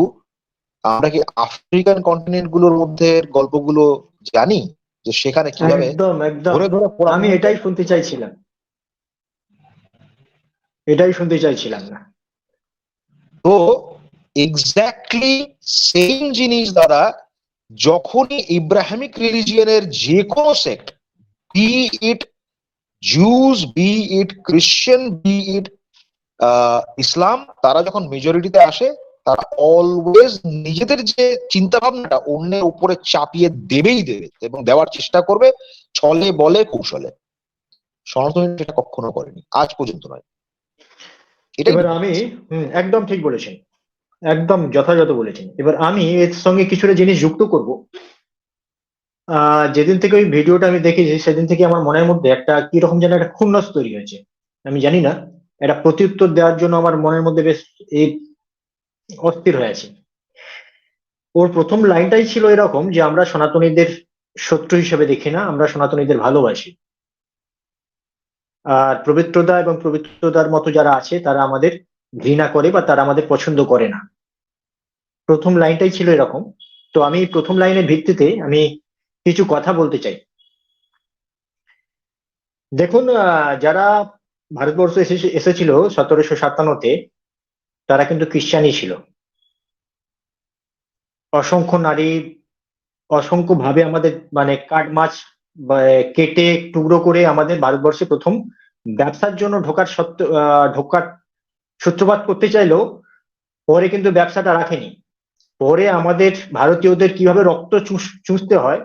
Speaker 3: আমরা কি আফ্রিকান কন্টিনেন্ট গুলোর মধ্যে গল্পগুলো জানি যে সেখানে কিভাবে
Speaker 1: একদম একদম,
Speaker 3: ধরে ধরে পোড়া
Speaker 1: আমি এটাই শুনতে চাইছিলাম, না।
Speaker 3: তো এক্স্যাক্টলি সেম জিনিস দ্বারা যখনই ইব্রাহিমিক রিলিজিয়নের যে কোনো সেক্ট, বি ইট জুস, বি ইট ক্রিশ্চিয়ান, বি ইট ইসলাম, তারা যখন মেজরিটিতে আসে তারা অলওয়েজ নিজেদের যে চিন্তা ভাবনাটা অন্যের উপরে চাপিয়ে দেবেই দেবে এবং দেওয়ার চেষ্টা করবে ছলে বলে কৌশলে। সনাতনী সেটা কখনো করেনি, আজ পর্যন্ত নয়। এটাই
Speaker 1: এবার আমি একদম ঠিক বলেছেন, একদম যথাযথ বলেছেন। এবার আমি এর সঙ্গে কিছুটা জিনিস যুক্ত করব। যেদিন থেকে ওই ভিডিওটা আমি দেখেছি সেদিন থেকে আমার মনের মধ্যে একটা কিরকম যেন একটা খুন্নস তৈরি হয়েছে। আমি জানি না, একটা প্রত্যুত্তর দেওয়ার জন্য আমার মনের মধ্যে বেশ এই অস্থির হয়ে আছে। ওর প্রথম লাইনটাই ছিল এরকম যে আমরা সনাতনীদের শত্রু হিসেবে দেখি না, আমরা সনাতনীদের ভালোবাসি। আর পবিত্রদা এবং পবিত্রদার মতো যারা আছে তারা আমাদের ঘৃণা করে বা তারা আমাদের পছন্দ করে না। প্রথম লাইনটাই ছিল এরকম। তো আমি প্রথম লাইনের ভিত্তিতে আমি কিছু কথা বলতে চাই। দেখুন, যারা ভারতবর্ষ এসেছিল 1757-তে, তারা কিন্তু খ্রিস্টানই ছিল। অসংখ্য নারী অসংখ্য ভাবে আমাদের মানে কাঠ মাছ কেটে টুকরো করে আমাদের ভারতবর্ষে প্রথম ব্যবসার জন্য ঢোকার সূত্রপাত করতে চাইলেও পরে কিন্তু ব্যবসাটা রাখেনি। পরে আমাদের ভারতীয়দের কিভাবে রক্ত চুষতে হয়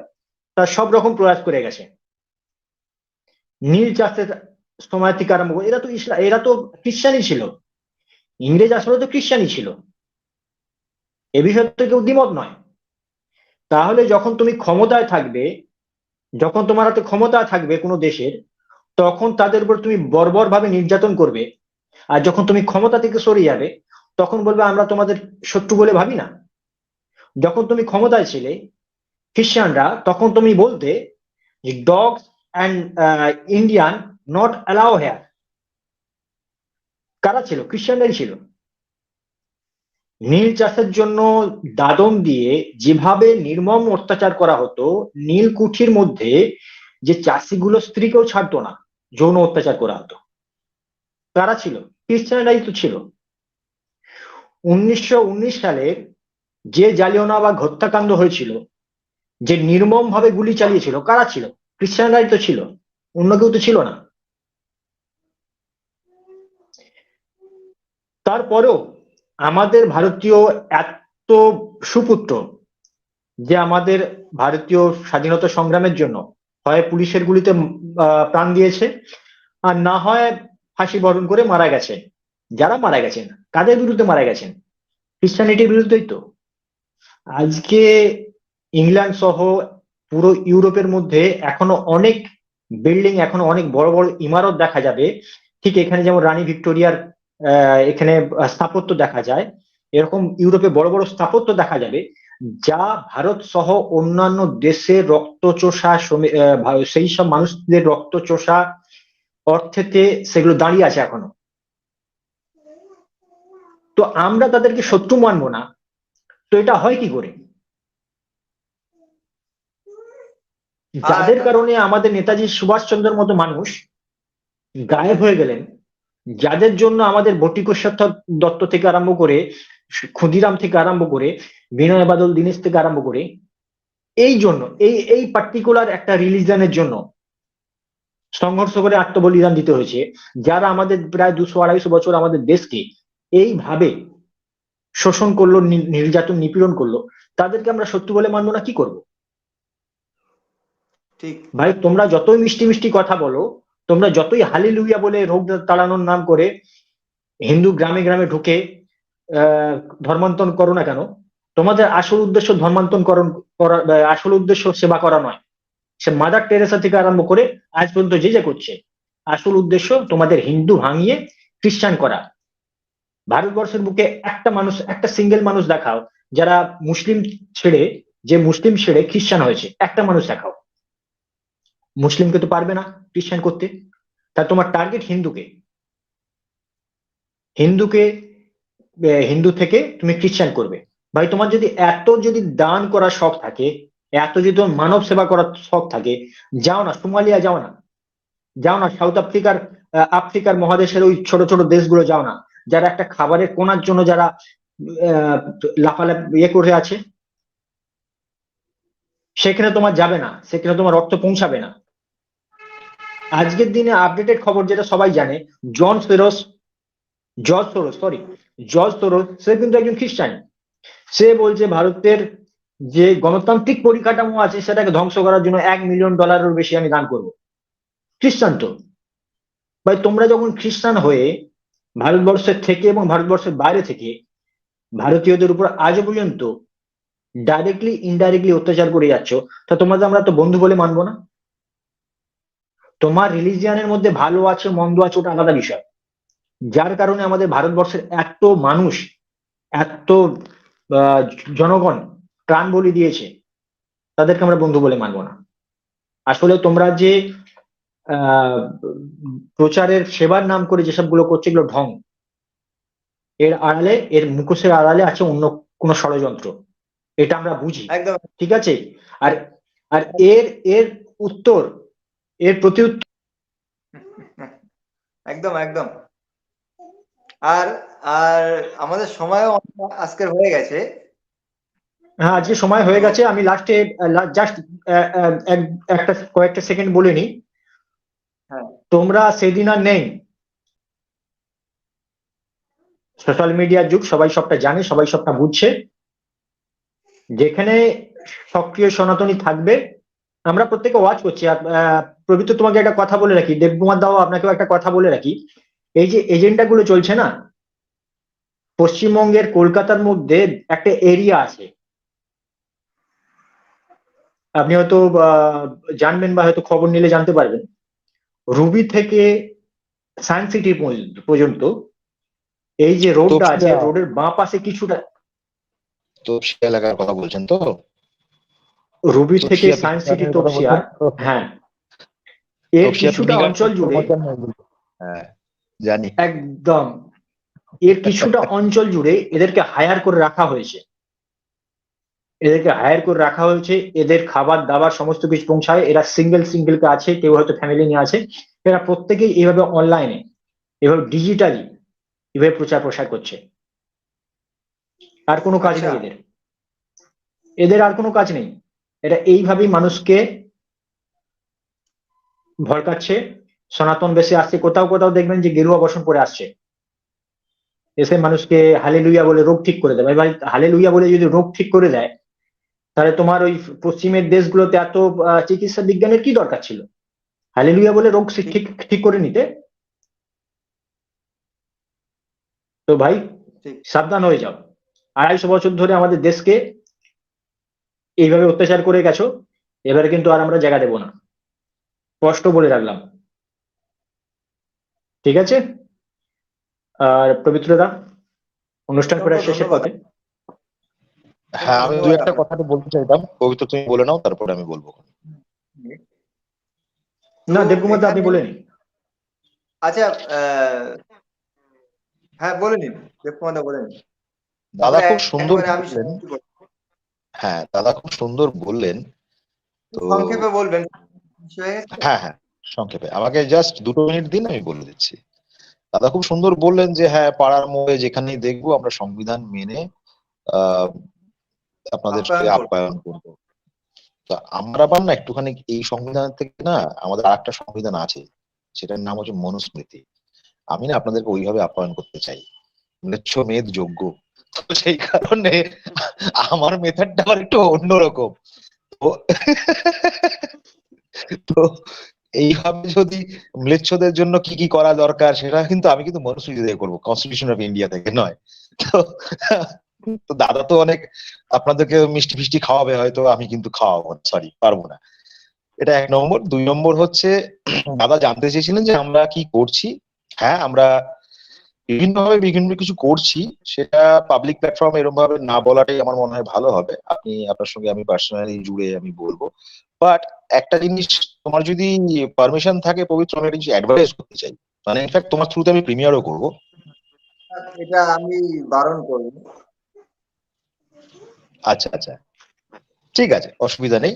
Speaker 1: তার সব রকম প্রয়াস করে গেছে। নীল চাষের সময় থেকে আরম্ভ করে এরা তো খ্রিস্টানই ছিল। ইংরেজ আসলে তো খ্রিস্টানই ছিল, এ বিষয়ে তো কেউ দ্বিমত নয়। তাহলে যখন তুমি ক্ষমতায় থাকবে, যখন তোমার হাতে ক্ষমতা থাকবে কোনো দেশের, তখন তাদের উপর তুমি বর্বর ভাবে নির্যাতন করবে। আর যখন তুমি ক্ষমতা থেকে সরে যাবে তখন বলবে আমরা তোমাদের শত্রু বলে ভাবি না। যখন তুমি ক্ষমতায় ছিলে খ্রিস্টানরা, তখন তুমি বলতে যে dogs and Indian not allow here. কারা ছিল? খ্রিস্টানরাই ছিল। নীল চাষের জন্য দাদন দিয়ে যেভাবে নির্মম অত্যাচার করা হতো, নীলকুঠির মধ্যে যে চাষিগুলো স্ত্রীকেও ছাড়তো না, যৌন অত্যাচার করা হতো, কারা ছিল? খ্রিস্টানরাই তো ছিল। 1919 সালের যে জালিয়ানওয়ালাবাগ হত্যাকাণ্ড হয়েছিল, যে নির্মম ভাবে গুলি চালিয়েছিল, কারা ছিল? খ্রিস্টানরাই তো ছিল, অন্য কেউ তো ছিল না। তারপরেও আমাদের ভারতীয় এত সুপুত্র, যে আমাদের ভারতীয় স্বাধীনতা সংগ্রামের জন্য হয় পুলিশের গুলিতে প্রাণ দিয়েছে, আর না হয় ফাঁসি বরণ করে মারা গেছে। যারা মারা গেছেন কাদের বিরুদ্ধে মারা গেছেন? খ্রিস্টানিটির বিরুদ্ধেই তো। আজকে ইংল্যান্ড সহ পুরো ইউরোপের মধ্যে এখনো অনেক বিল্ডিং, এখনো অনেক বড় বড় ইমারত দেখা যাবে। ঠিক এখানে যেমন রানী ভিক্টোরিয়ার এখানে স্থাপত্য দেখা যায়, এরকম ইউরোপে বড় বড় স্থাপত্য দেখা যাবে, যা ভারত সহ অন্যান্য দেশের রক্তচোষা সেই সব মানুষদের রক্তচোষা অর্থেতে সেগুলো দাঁড়িয়ে আছে এখনো। তো আমরা তাদেরকে শত্রু মানবো না, তো এটা হয় কি করে? যাদের কারণে আমাদের নেতাজি সুভাষচন্দ্রের মতো মানুষ গায়েব হয়ে গেলেন, যাদের জন্য আমাদের বটিকেশ্বর দত্ত থেকে আরম্ভ করে, ক্ষুদিরাম থেকে আরম্ভ করে, বিনয় বাদল দীনেশ থেকে আরম্ভ করে, এই জন্য এই পার্টিকুলার একটা রিলিজনের জন্য সংঘর্ষ করে আত্মবলিদান দিতে হয়েছে, যারা আমাদের প্রায় 200-250 বছর আমাদের দেশকে এইভাবে শোষণ করলো, নির্যাতন নিপীড়ন করলো, তাদেরকে আমরা শত্রু বলে মানবো না? কি করবো?
Speaker 2: ঠিক
Speaker 1: ভাই, তোমরা যতই মিষ্টি মিষ্টি কথা বলো, তোমরা যতই হালেলুয়া বলে রোগ তাড়ানোর নাম করে হিন্দু গ্রামে গ্রামে ঢুকে ধর্মান্তরণ করো না কেন, তোমাদের আসল উদ্দেশ্য ধর্মান্তরণ করা, আসল উদ্দেশ্য সেবা করা নয়। সে মাদার টেরেসা থেকে আরম্ভ করে আজ পর্যন্ত যে যে করছে, আসল উদ্দেশ্য তোমাদের হিন্দু ভাঙিয়ে খ্রিস্টান করা। ভারতবর্ষের বুকে একটা মানুষ, একটা সিঙ্গেল মানুষ দেখাও যারা মুসলিম ছেড়ে খ্রিস্টান হয়েছে, একটা মানুষ দেখাও। মুসলিমকে তো পারবে না খ্রিস্টান করতে। তা তোমার টার্গেট হিন্দুকে হিন্দু থেকে তুমি খ্রিস্টান করবে। ভাই, তোমার যদি যদি দান করার শখ থাকে, যদি তোমার মানব সেবা করার শখ থাকে, যাও না সোমালিয়া, যাও না সাউথ আফ্রিকার মহাদেশের ওই ছোট ছোট দেশগুলো যাও না, যারা একটা খাবারের কোনার জন্য যারা লাফালাফি করে আছে, সেখানে তোমার যাবে না, সেখানে তোমার রক্ত পৌঁছাবে না। আজকের দিনে আপডেটেড খবর যেটা সবাই জানে, জর্জ সোরস জর্জ সোরস, সে কিন্তু একজন খ্রিস্টান। সে বলছে ভারতের যে গণতান্ত্রিক পরিকাঠামো আছে সেটাকে ধ্বংস করার জন্য $1 মিলিয়ন বেশি আমি দান করব। খ্রিস্টান তো ভাই, তোমরা যখন খ্রিস্টান হয়ে ভারতবর্ষের থেকে এবং ভারতবর্ষের বাইরে থেকে ভারতীয়দের উপর আজও পর্যন্ত ডাইরেক্টলি ইনডাইরেক্টলি অত্যাচার করে যাচ্ছ, তা তোমাদের আমরা তো বন্ধু বলে মানবো না? তোমার রিলিজিয়ানের মধ্যে ভালো আছে মন্দ আছে ওটা আলাদা বিষয়, যার কারণে আমাদের ভারতবর্ষের এত মানুষ, এত আহ, জনগণ প্রাণ বলি দিয়েছে, তাদেরকে আমরা বন্ধু বলে মানবো না। আসলে তোমরা যে আহ প্রচারের সেবার নাম করে যেসব গুলো করছে এগুলো ঢং। এর আড়ালে, এর মুখোশের আড়ালে আছে অন্য কোনো ষড়যন্ত্র, এটা আমরা বুঝি।
Speaker 2: একদম
Speaker 1: ঠিক আছে? আর আর এর এর উত্তর, এর প্রতি
Speaker 2: একদম একদম। আর আর আমাদের সময়ও আজকের হয়ে গেছে।
Speaker 1: হ্যাঁ, আজকে সময় হয়ে গেছে। আমি লাস্টে জাস্ট একটা কয়েকটা সেকেন্ড বলে নিই।
Speaker 2: হ্যাঁ,
Speaker 1: তোমরা সেদিন আর নেই, সোশ্যাল মিডিয়ার যুগ, সবাই সবটা জানে, সবাই সবটা বুঝছে। যেখানে সক্রিয় সনাতনী থাকবে, আমরা প্রত্যেকে ওয়াচ করছি। আর প্রবৃত্ত, তোমাকে একটা কথা বলে রাখি, দেবকুমার দাও আপনাকেও একটা কথা বলে রাখি। এই যে এজেন্ডা গুলো চলছে না, পশ্চিমবঙ্গের কলকাতার মধ্যে একটা এরিয়া আছে, আপনি হয়তো জানবেন বা হয়তো খবর নিলে জানতে পারবেন। রুবি থেকে সায়েন্স সিটি পর্যন্ত এই যে রোডটা আছে,
Speaker 3: তপসিয়া,
Speaker 1: রোডের বাঁ পাশে কিছুটা,
Speaker 3: তপসিয়া এলাকার কথা বলছেন তো?
Speaker 1: রুবি থেকে
Speaker 3: তপসিয়া
Speaker 1: সায়েন্স সিটি
Speaker 3: পিকনিকের কথা
Speaker 1: তপসিয়া,
Speaker 3: বলছেন তো?
Speaker 1: হ্যাঁ, এর
Speaker 3: তপসিয়া
Speaker 1: কিছুটা
Speaker 3: পিকনিক আর
Speaker 1: অঞ্চল জুড়ে,
Speaker 3: হ্যাঁ জানি।
Speaker 1: একদম, এর কিছুটা অঞ্চল জুড়ে এদেরকে হায়ার করে রাখা হয়েছে। এদেরকে হায়ার করে রাখা হয়েছে, এদের খাবার দাবার সমস্ত কিছু পৌঁছায়। এরা সিঙ্গেল সিঙ্গেল কে আছে, কেউ হয়তো ফ্যামিলি নিয়ে আছে। এরা প্রত্যেকেই এইভাবে অনলাইনে, এভাবে ডিজিটালি এভাবে প্রচার প্রসার করছে। আর কোনো কাজ
Speaker 2: আচ্ছা।
Speaker 1: নেই এদের, এদের আর কোনো কাজ নেই। এটা এইভাবেই মানুষকে ভড়কাচ্ছে। সনাতন বেশে আসছে, কোথাও কোথাও দেখবেন যে গেরুয়া বসন পরে আসছে, এসে মানুষকে হালেলুইয়া বলে রোগ ঠিক করে দেয়। ভাই, হালেলুইয়া বলে যদি রোগ ঠিক করে দেয়, তাহলে তোমার ওই পশ্চিমের দেশগুলোতে এত চিকিৎসা বিজ্ঞানের কি দরকার ছিল? হালেলুইয়া বলে রোগ ঠিক ঠিক করে নিতে। তো ভাই,
Speaker 2: ঠিক।
Speaker 1: সাবধান হয়ে যাও। 250 বছর ধরে আমাদের দেশকে এইভাবে অত্যাচার করে গেছো, এবারে কিন্তু আর আমরা জায়গা দেবো না, স্পষ্ট বলে রাখলাম। ঠিক আছে? আর পবিত্রদা, অনুষ্ঠান প্রায় শেষের
Speaker 2: ধন্যবাদ।
Speaker 1: পথে।
Speaker 3: হ্যাঁ, আমি দু
Speaker 2: ধন্যবাদ
Speaker 3: একটা
Speaker 2: আপনাকে।
Speaker 3: কথা তো বলতে চাইতাম। পবিত্র তুমি বলে নাও, তারপরে আমি বলবো।
Speaker 1: না,
Speaker 2: তো
Speaker 1: দেবকুমার দা, আপনি
Speaker 2: এখানে
Speaker 1: বলে নিন।
Speaker 2: আচ্ছা, হ্যাঁ বলে নিন, দেবকুমার দা বলে নিন।
Speaker 3: দাদা
Speaker 2: তারপরে
Speaker 3: খুব সুন্দর
Speaker 2: একবারে আমি
Speaker 3: বললেন। হ্যাঁ, দাদা খুব সুন্দর বললেন। তো
Speaker 2: সংক্ষেপে বলবেন, বিষয় হয়ে গেছে তো?
Speaker 3: হ্যাঁ হ্যাঁ, সংক্ষেপে আমাকে জাস্ট 2 মিনিট দিন, আমি বলে দিচ্ছি। দাদা খুব সুন্দর বললেন যে হ্যাঁ, পাড়ার মোড়ে যেখানেই দেখবো আমরা সংবিধান মেনে আহ আপনাদেরকে
Speaker 2: আপ্যায়ন করবো।
Speaker 3: আপ্যায়ন করবো। তা আমরা আবার না একটুখানি এই সংবিধান থেকে না, আমাদের আরেকটা সংবিধান আছে, সেটার নাম হচ্ছে মনুস্মৃতি। আমি না আপনাদেরকে ওইভাবে আপ্যায়ন করতে চাই, ম্লেচ্ছ মেদ যোগ্য। তো সেই কারণে আমার মেথডটা আবার একটু অন্যরকম। তো তো এইভাবে যদি ম্লেচ্ছদের জন্য কি কি করা দরকার সেটা কিন্তু আমি কিন্তু মনুস্মৃতি থেকে করবো, কনস্টিটিউশন অফ ইন্ডিয়া থেকে নয়। তো তো দাদা তো অনেক আপনাদেরকে মিষ্টি ফিষ্টি খাওয়াবে, হয়তো আমি কিন্তু খাওয়াবো না, সরি, পারবো না। এটা 1 নম্বর। 2 নম্বর হচ্ছে, দাদা জানতে চেয়েছিলেন যে আমরা কি করছি। হ্যাঁ, আমরা বিভিন্ন ভাবে বিভিন্ন কিছু করছি, সেটা পাবলিক প্ল্যাটফর্মে এরকম ভাবে না বলাটাই আমার মনে হয় ভালো হবে। আপনার সঙ্গে আমি পার্সোনালি জুড়ে আমি বলবো। বাট একটা জিনিস, তোমার যদি পারমিশন থাকে পবিত্র, আমি একটা জিনিস অ্যাডভাইস করতে চাই। মানে ইনফ্যাক্ট তোমার থ্রুতে আমি প্রিমিয়ারও করবো।
Speaker 2: এটা আমি বারণ করবো।
Speaker 3: আচ্ছা আচ্ছা, ঠিক আছে, অসুবিধা নেই।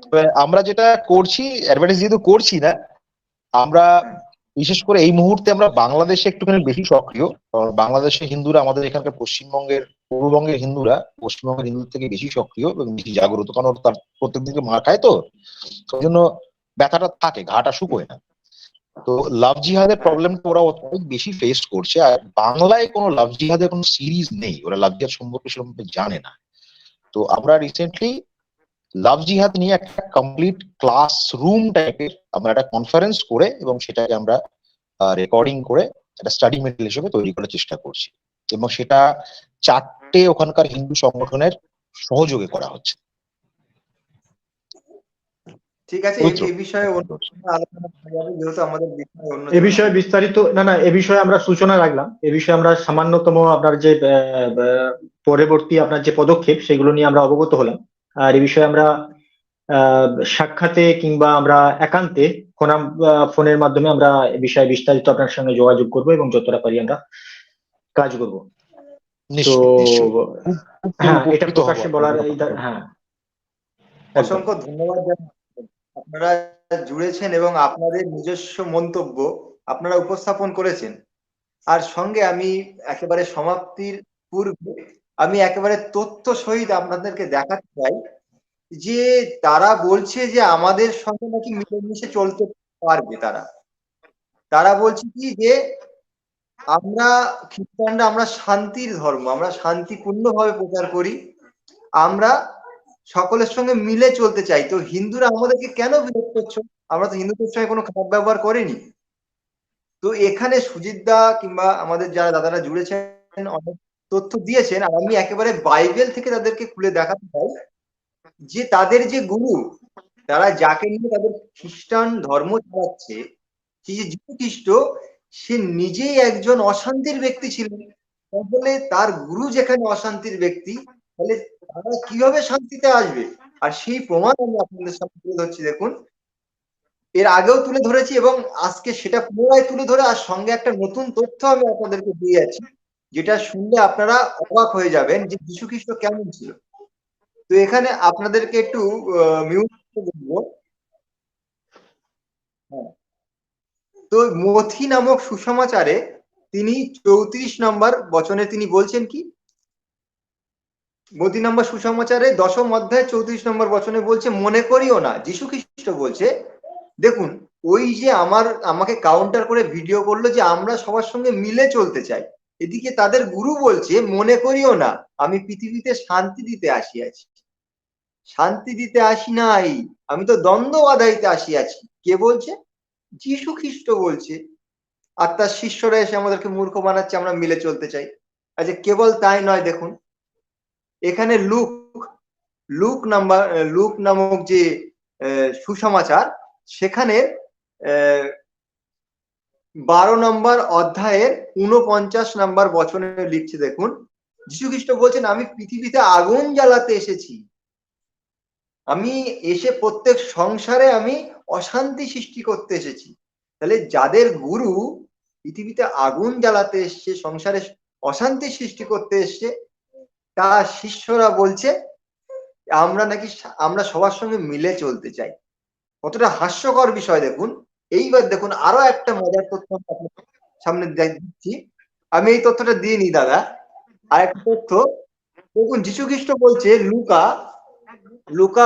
Speaker 3: তবে আমরা যেটা করছি, অ্যাডভার্টাইজ যেহেতু করছি না, আমরা বিশেষ করে এই মুহূর্তে আমরা বাংলাদেশে একটুখানি বেশি সক্রিয়। কারণ বাংলাদেশের হিন্দুরা আমাদের এখানকার পূর্ববঙ্গের হিন্দুরা পশ্চিমবঙ্গের হিন্দুদের থেকে বেশি সক্রিয় এবং বেশি জাগ্রত, কারণ ওরা তার প্রত্যেকদিনকে মার খায়, তো ওই জন্য ব্যথাটা থাকে, ঘাটা শুকোয় না। তো লাভ জিহাদের প্রবলেমটা ওরা অনেক বেশি ফেস করছে। আর বাংলায় কোনো লাভ জিহাদের কোনো সিরিজ নেই, ওরা লাভ জিহাদ সম্পর্কে সেরকম জানে না। তো আমরা রিসেন্টলি লাভ জিহাদ নিয়ে একটা কমপ্লিট ক্লাসরুম টাইপের আমরা একটা কনফারেন্স করে এবং সেটাকে আমরা রেকর্ডিং করে একটা স্টাডি মেটেরিয়াল হিসেবে তৈরি করার চেষ্টা করছি, এবং সেটা 4টে ওখানকার হিন্দু সংগঠনের সহযোগে করা হচ্ছে।
Speaker 2: ঠিক আছে, এই বিষয়ে অন্য আলোচনা করা যাবে, যেহেতু আমাদের বিষয় অন্য।
Speaker 1: এ বিষয়ে বিস্তারিত না, এ বিষয়ে আমরা সূচনা রাখলাম। এ বিষয়ে আমরা সামান্যতম আপনার যে পরবর্তী আপনার যে পদক্ষেপ সেগুলো নিয়ে আমরা অবগত হলাম। আর এ বিষয়ে আমরা সাক্ষাতে কিংবা আমরা একান্তে ফোনের মাধ্যমে আমরা এ বিষয়ে বিস্তারিত আপনার সঙ্গে যোগাযোগ করব এবং যতটা পারি আমরা কাজ করব। তো হ্যাঁ, এটা প্রকাশ্যে বলার হ্যাঁ,
Speaker 2: অসংখ্য ধন্যবাদ আপনারা জুড়েছেন এবং আপনাদের নিজস্ব মন্তব্য আপনারা উপস্থাপন করেছেন। আর সঙ্গে আমি একেবারে সমাপ্তির পূর্বে আমি একেবারে তথ্য সহিত আপনাদেরকে দেখাতে চাই যে তারা বলছে যে আমাদের সঙ্গে নাকি মিলেমিশে চলতে পারবে। তারা বলছে কি যে আমরা খ্রিস্টানরা আমরা শান্তির ধর্ম, আমরা শান্তিপূর্ণভাবে প্রচার করি, আমরা সকলের সঙ্গে মিলে চলতে চাই। তো হিন্দুরা আমাদেরকে কেন বিরোধ করছো? আমরা তো হিন্দুদের সঙ্গে কোনো খারাপ ব্যবহার করিনি। তো এখানে সুজিত দা কিংবা আমাদের যারা দাদারা জুড়েছেন অনেক তথ্য দিয়েছেন, আর আমি একেবারে বাইবেল থেকে তাদেরকে খুলে দেখাতে চাই যে তাদের যে গুরু, তারা যাকে নিয়ে তাদের খ্রিস্টান ধর্ম চালাচ্ছে, সেই যে যীশু খ্রিস্ট, সে নিজেই একজন অশান্তির ব্যক্তি ছিলেন। তাহলে তার গুরু যেখানে অশান্তির ব্যক্তি, তাহলে তারা কিভাবে শান্তিতে আসবে? আর সেই প্রমাণ আমি আপনাদের সামনে তুলে ধরছি। দেখুন, এর আগেও তুলে ধরেছি এবং আজকে সেটা পুনরায় তুলে ধরে আর সঙ্গে একটা নতুন তথ্য আমি আপনাদেরকে দিয়ে যাচ্ছি, যেটা শুনলে আপনারা অবাক হয়ে যাবেন যে যীশু খ্রিস্ট কেমন ছিল। তো এখানে আপনাদেরকে একটু মিউট বলবো। হ্যাঁ, তো মথি নামক সুসমাচারে তিনি 34 নম্বর বচনে তিনি বলছেন কি, মথি নাম্বার সুসমাচারে 10ম অধ্যায় 34 নম্বর বচনে বলছে, মনে করিও না। যীশু খ্রিস্ট বলছে, দেখুন, ওই যে আমাকে কাউন্টার করে ভিডিও করলো যে আমরা সবার সঙ্গে মিলে চলতে চাই, এদিকে তাদের গুরু বলছে মনে করিও না, আমি পৃথিবীতে শান্তি দিতে আসিয়াছি। শান্তি দিতে আসি নাই, আমি তো দ্বন্দ্ব বাধাইতে আসিয়াছি। কে বলছে? যীশু খ্রিস্ট বলছে। আর তার শিষ্যরা এসে আমাদেরকে মূর্খ বানাচ্ছে আমরা মিলে চলতে চাই। আচ্ছা, কেবল তাই নয়, দেখুন এখানে লুক নামক যে সুসমাচার, সেখানে 12 নম্বর অধ্যায়ের 49 নম্বর বচনে লিখছে, দেখুন যীশু খ্রিস্ট বলছেন, আমি পৃথিবীতে আগুন জ্বালাতে এসেছি। আমি এসে প্রত্যেক সংসারে আমি অশান্তি সৃষ্টি করতে এসেছি। তাহলে যাদের গুরু পৃথিবীতে আগুন জ্বালাতে এসছে, সংসারে অশান্তি সৃষ্টি করতে এসছে, তার শিষ্যরা বলছে আমরা সবার সঙ্গে মিলে চলতে চাই। কতটা হাস্যকর বিষয় দেখুন। এইবার দেখুন আরো একটা মজার তথ্য আপনাদের সামনে দিচ্ছি। আমি এই তথ্যটা দিয়ে নি দাদা, আর একটা তথ্য দেখুন। যীশু খ্রিস্ট বলছে লুকা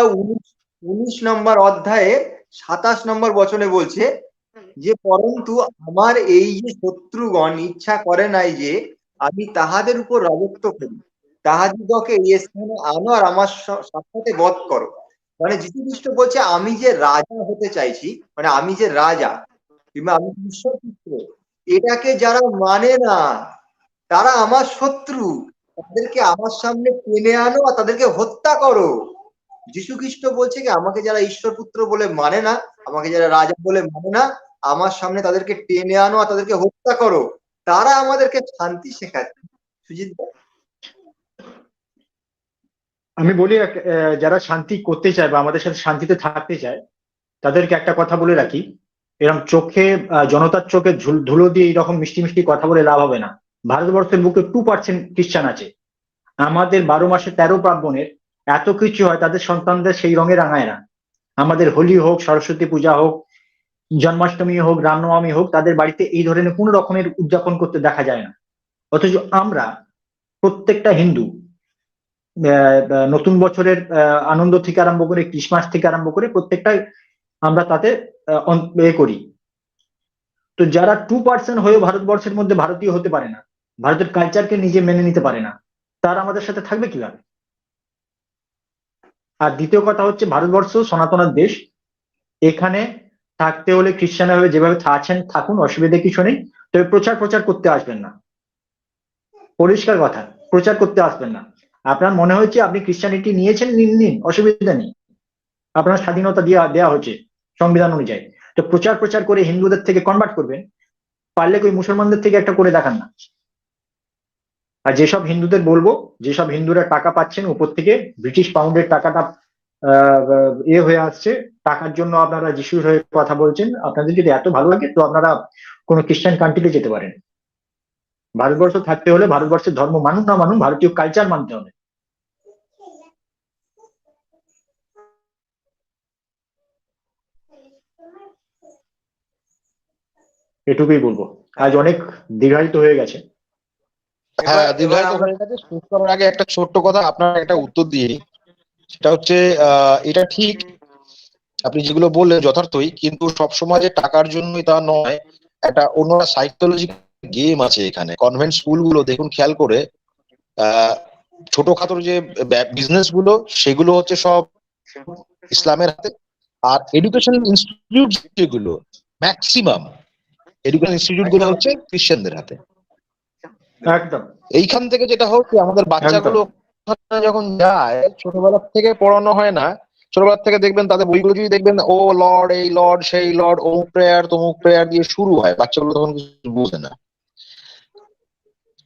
Speaker 2: 19 নম্বর অধ্যায়ে 27 নম্বর বচনে বলছে যে, পরন্তু আমার এই যে শত্রুগণ ইচ্ছা করে নাই যে আমি তাহাদের উপর রাজত্ব করি, তাহাদিগকে এই স্থানে আনো আর আমার সাথে বধ করো। মানে যীশু খ্রিস্ট বলছে আমি যে রাজা হতে চাইছি, মানে আমি যে রাজা কিংবা আমি ঈশ্বর পুত্র, এটাকে যারা মানে না তারা আমার শত্রু, তাদেরকে আমার সামনে টেনে আনো আর তাদেরকে হত্যা করো। যীশু খ্রিস্ট বলছে কি, আমাকে যারা ঈশ্বর পুত্র বলে মানে না, আমাকে যারা রাজা বলে মানে না, আমার সামনে তাদেরকে টেনে আনো আর তাদেরকে হত্যা করো। তারা আমাদেরকে শান্তি শেখাচ্ছে। সুজিত,
Speaker 1: আমি বলি যারা শান্তি করতে চায় বা আমাদের সাথে শান্তিতে থাকতে চায় তাদেরকে একটা কথা বলে রাখি, এরকম চোখে জনতার চোখে ধুলো দিয়ে এইরকম মিষ্টি মিষ্টি কথা বলে লাভ হবে না। ভারতবর্ষের বুকে 2% খ্রিস্টান আছে। আমাদের 12 মাসে 13 পার্বণের এত কিছু হয়, তাদের সন্তানদের সেই রঙে রাঙায় না। আমাদের হোলি হোক, সরস্বতী পূজা হোক, জন্মাষ্টমী হোক, রামনবমী হোক, তাদের বাড়িতে এই ধরনের কোন রকমের উদযাপন করতে দেখা যায় না। অথচ আমরা প্রত্যেকটা হিন্দু নতুন বছরের আনন্দ থেকে আরম্ভ করে, ক্রিসমাস থেকে আরম্ভ করে প্রত্যেকটা আমরা তাতে করি। তো যারা 2% হয়ে ভারতবর্ষের মধ্যে ভারতীয় হতে পারে না, ভারতের কালচারকে নিজে মেনে নিতে পারে না, তারা আমাদের সাথে থাকবে কিভাবে? আর দ্বিতীয় কথা হচ্ছে, ভারতবর্ষ সনাতনের দেশ, এখানে থাকতে হলে খ্রিস্টান ভাবে যেভাবে আছেন থাকুন, অসুবিধা কিছু নেই। তবে প্রচার করতে আসবেন না, পরিষ্কার কথা, প্রচার করতে আসবেন না। আপনার মনে হচ্ছে আপনি খ্রিস্টানিটি নিয়েছেন, নিন, অসুবিধা নেই, আপনার স্বাধীনতা দেওয়া হচ্ছে সংবিধান অনুযায়ী। তো প্রচার করে হিন্দুদের থেকে কনভার্ট করবেন, পারলে ওই মুসলমানদের থেকে একটা করে দেখান না। আর যেসব হিন্দুদের বলবো, যেসব হিন্দুরা টাকা পাচ্ছেন উপর থেকে, ব্রিটিশ পাউন্ডের টাকাটা হয়ে আসছে, টাকার জন্য আপনারা যিশুর হয়ে কথা বলছেন, আপনাদের যদি এত ভালো লাগে তো আপনারা কোনো খ্রিস্টান কান্ট্রিতে যেতে পারেন। ভারতবর্ষ থাকতে হলে ভারতবর্ষের ধর্ম মানুন না মানুন, ভারতীয় কালচার মানতে হবে। এটুকুই বলবো, আজ অনেক দীর্ঘায়িত হয়ে গেছে।
Speaker 3: হ্যাঁ,
Speaker 2: এবার
Speaker 3: দীর্ঘায়িত
Speaker 2: আমরা
Speaker 3: হয়ে গেছে। শেষ করার আগে একটা ছোট্ট কথা আপনার একটা উত্তর দিয়ে নিই। সেটা হচ্ছে এটা ঠিক, আপনি যেগুলো বললেন যথার্থই, কিন্তু সবসময় যে টাকার জন্যই তা নয়। একটা অন্য সাইকোলজিক্যাল গেম আছে এখানে। কনভেন্ট স্কুলগুলো দেখুন খেয়াল করে, আহ ছোটখাটো যে বিজনেস গুলো, সেগুলো হচ্ছে সব ইসলামের হাতে। আর এডুকেশনাল ইনস্টিটিউট যেগুলো, ম্যাক্সিমাম এডুকেশন ইনস্টিটিউট গুলো
Speaker 2: একদম
Speaker 3: হচ্ছে খ্রিস্টানদের হাতে।
Speaker 1: একদম
Speaker 3: এইখান থেকে যেটা হচ্ছে, আমাদের বাচ্চাগুলো ওখানে যখন যায়, ছোটবেলা থেকে পড়ানো হয় না। ছোটবেলা থেকে দেখবেন তাদের বইগুলো যদি দেখবেন, ও লর্ড, এই লর্ড, সেই লর্ড, অমুক প্রেয়ার তমুক প্রেয়ার দিয়ে শুরু হয়। বাচ্চাগুলো তখন কিছু বোঝে না।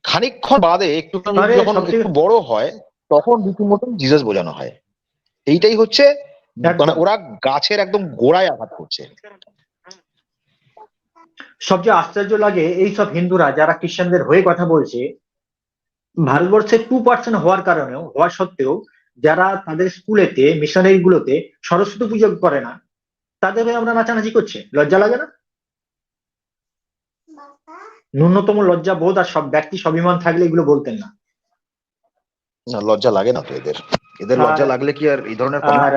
Speaker 3: খানিকক্ষণ বাদে একটুখানি
Speaker 1: আরে
Speaker 3: যখন
Speaker 1: সবথেকে
Speaker 3: একটু বড় হয়, তখন রীতিমতন জিজাস বোঝানো হয়। এইটাই হচ্ছে, মানে
Speaker 1: একদম
Speaker 3: ওরা গাছের একদম গোড়ায় আঘাত করছে।
Speaker 1: সবচেয়ে আশ্চর্য লাগে, এই সব হিন্দুরা যারা খ্রিস্টানদের হয়ে কথা বলছে, ভারতবর্ষে 2% হওয়া সত্ত্বেও, যারা তাদের স্কুলেতে, মিশনারি গুলোতে সরস্বতী পুজো করে না, তাদের হয়ে আমরা নাচানাচি করছে, লজ্জা লাগে না? ন্যূনতম লজ্জা বোধ আর সব ব্যক্তি স্বাভিমান থাকলে এগুলো বলতেন না।
Speaker 3: না, লজ্জা লাগে না তো এদের। এদের
Speaker 1: আর
Speaker 3: লজ্জা লাগলে কি আর এই ধরনের কথা?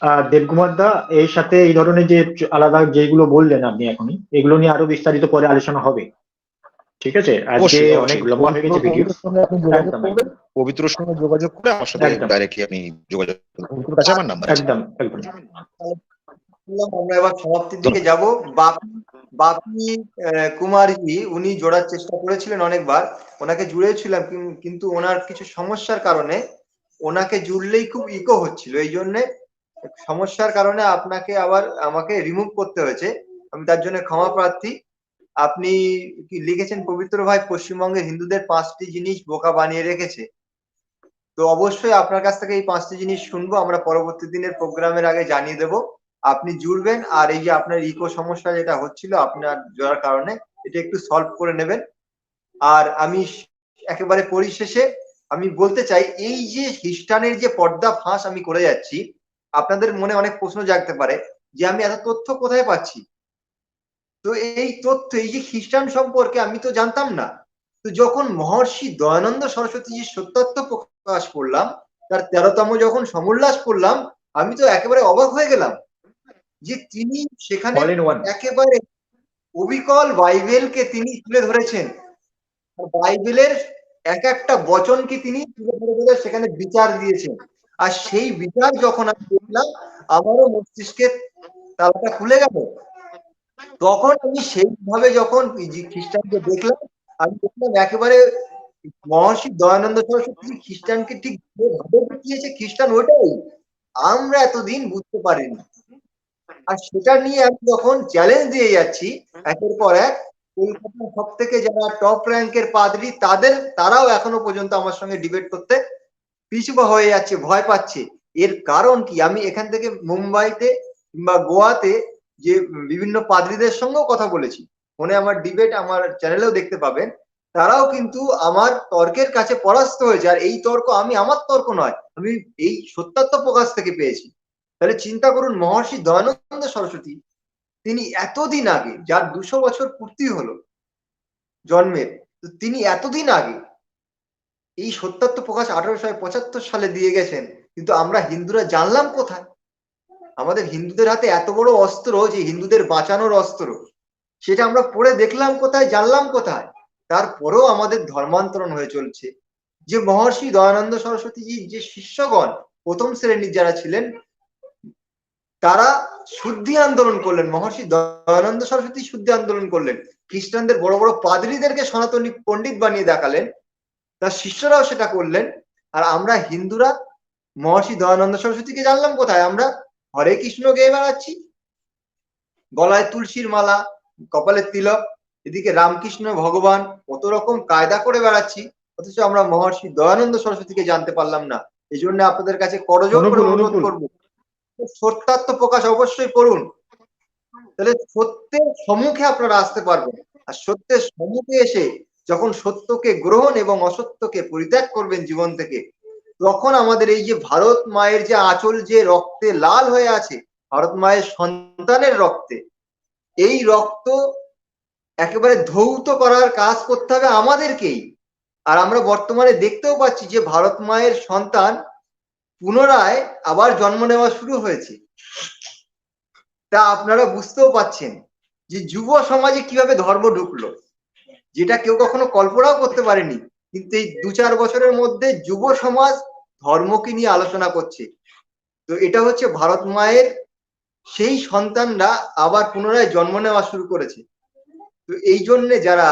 Speaker 1: আর দেবকুমার দা, এর সাথে এই ধরনের যে আলাদা যেগুলো বললেন আপনি এখনই, এগুলো নিয়ে আরো বিস্তারিত পরে আলোচনা হবে, ঠিক আছে? আজকে
Speaker 3: অবশ্যই,
Speaker 1: অনেক
Speaker 3: অবশ্যই।
Speaker 1: লম্বা হয়ে গেছে ভিডিও।
Speaker 3: পবিত্রের সঙ্গে আপনি যোগাযোগ
Speaker 1: একদম
Speaker 3: করবেন। পবিত্রর সঙ্গে যোগাযোগ করে আমার সাথে
Speaker 1: একদম
Speaker 3: ডাইরেক্টলি আপনি যোগাযোগ করবেন। পবিত্রর কাছে আমার নাম্বার আছে।
Speaker 1: একদম একদম
Speaker 2: আমরা এবার সমাপ্তির দিকে যাব। বাপি বাপি কুমারজি, উনি জোড়ার চেষ্টা করেছিলেন অনেকবার, ওনাকে জুড়েছিলাম, কিন্তু ওনার কিছু সমস্যার কারণে ওনাকে জুড়লেই খুব ইকো হচ্ছিল, এই জন্য সমস্যার কারণে আপনাকে আবার আমাকে রিমুভ করতে হয়েছে। আমি তার জন্য ক্ষমা প্রার্থী। আপনি কি লিখেছেন, পবিত্র ভাই পশ্চিমবঙ্গের হিন্দুদের 5টি জিনিস বোকা বানিয়ে রেখেছে। তো অবশ্যই আপনার কাছ থেকে এই 5টি জিনিস শুনবো, আমরা পরবর্তী দিনের প্রোগ্রামের আগে জানিয়ে দেব। আপনি জুড়বেন, আর এই যে আপনার ইকো সমস্যা যেটা হচ্ছিল আপনার জোড়ার কারণে, এটা একটু সলভ করে নেবেন। আর আমি একেবারে পরিশেষে আমি বলতে চাই, এই যে খ্রিস্টানের যে পর্দা ফাঁস আমি করে যাচ্ছি, আপনাদের মনে অনেক প্রশ্ন জাগতে পারে যে আমি এত তথ্য কোথায় পাচ্ছি। তো এই তথ্য, এই যে খ্রিস্টান সম্পর্কে আমি তো জানতাম না। তো যখন মহর্ষি দয়ানন্দ সরস্বতীজির সত্যত্ব প্রকাশ করলাম, তার 13তম যখন সমুল্লাস করলাম, আমি তো একেবারে অবাক হয়ে গেলাম যে তিনি সেখানে
Speaker 1: অল ইন ওয়ান।
Speaker 2: একেবারে অবিকল বাইবেলকে তিনি তুলে ধরেছেন। বাইবেলের এক একটা বচনকে তিনি তুলে ধরে ধরে সেখানে বিচার দিয়েছেন। আর সেই বিচার যখন আমি দেখলাম, আমারও মস্তিষ্কে তালাটা খুলে গেল। তখন আমি সেইভাবে যখন খ্রিস্টানকে দেখলাম, আমি দেখলাম একেবারে মহর্ষি দয়ানন্দ সরস্বতী খ্রিস্টানকে ঠিক যেভাবে দেখিয়েছে, খ্রিস্টান ওটাই আমরা এতদিন বুঝতে পারিনি। আর সেটা নিয়ে আমি যখন চ্যালেঞ্জ দিয়ে যাচ্ছি একের পর এক, কলকাতার সব থেকে যারা টপ র্যাঙ্কের পাদ্রী, তারাও এখনো পর্যন্ত আমার সঙ্গে ডিবেট করতে পিছু হয়ে যাচ্ছে, ভয় পাচ্ছে। এর কারণ কি? আমি এখান থেকে মুম্বাইতে কিংবা গোয়াতে যে বিভিন্ন পাদ্রীদের সঙ্গেও কথা বলেছি, ফোনে আমার ডিবেট আমার চ্যানেলেও দেখতে পাবেন, তারাও কিন্তু আমার তর্কের কাছে পরাস্ত হয়েছে। আর এই তর্ক আমার তর্ক নয়, আমি এই সত্যাত্ম প্রকাশ থেকে পেয়েছি। তাহলে চিন্তা করুন, মহর্ষি দয়ানন্দ সরস্বতী, তিনি এতদিন আগে, যার 200 বছর পূর্তি হলো জন্মের, তো তিনি এতদিন আগে এই সত্যাত্ম প্রকাশ 1875 সালে দিয়ে গেছেন, কিন্তু আমরা হিন্দুরা জানলাম কোথায়? আমাদের হিন্দুদের হাতে এত বড় অস্ত্র, যে হিন্দুদের বাঁচানোর অস্ত্র, সেটা আমরা পড়ে দেখলাম কোথায়, জানলাম কোথায়? তারপরেও আমাদের ধর্মান্তরণ হয়ে চলছে। যে মহর্ষি দয়ানন্দ সরস্বতীজির যে শিষ্যগণ প্রথম শ্রেণীর যারা ছিলেন, তারা শুদ্ধি আন্দোলন করলেন, মহর্ষি দয়ানন্দ সরস্বতী শুদ্ধি আন্দোলন করলেন, খ্রিস্টানদের বড় বড় পাদ্রীদেরকে সনাতনী পণ্ডিত বানিয়ে দেখালেন, তার শিষ্যরাও সেটা করলেন। আর আমরা হিন্দুরা মহর্ষি দয়ানন্দ সরস্বতীকে জানলাম কোথায়? আমরা হরে কৃষ্ণ গেয়ে বেড়াচ্ছি, গলায় তুলসীর মালা, কপালে তিলক, এদিকে রামকৃষ্ণ ভগবান কত রকম কায়দা করে বেড়াচ্ছি, অথচ আমরা মহর্ষি দয়ানন্দ সরস্বতীকে জানতে পারলাম না। এই জন্য আপনাদের কাছে করজোর করে অনুরোধ করবো, সত্যাত্ম প্রকাশ অবশ্যই পড়ুন, তাহলে সত্যের সম্মুখে আপনারা আসতে পারবেন। আর সত্যের সম্মুখে এসে যখন সত্যকে গ্রহণ এবং অসত্যকে পরিত্যাগ করবেন জীবন থেকে, তখন আমাদের এই যে ভারত মায়ের যে আঁচল যে রক্তে লাল হয়ে আছে, ভারত মায়ের সন্তানের রক্তে, এই রক্ত একেবারে ধৌত করার কাজ করতে হবে আমাদেরকেই। আর আমরা বর্তমানে দেখতেও পাচ্ছি যে ভারত মায়ের সন্তান পুনরায় আবার জন্ম নেওয়া শুরু হয়েছে। তা আপনারা বুঝতেও পাচ্ছেন যে যুব সমাজে কিভাবে ধর্ম ঢুকলো, যেটা কেউ কখনো কল্পনাও করতে পারেনি। কিন্তু এই 2-4 বছরের মধ্যে যুব সমাজ ধর্মকে নিয়ে আলোচনা করছে। তো এটা হচ্ছে ভারত মায়ের সেই সন্তানরা আবার পুনরায় জন্ম নেওয়া শুরু করেছে। তো এই জন্যে যারা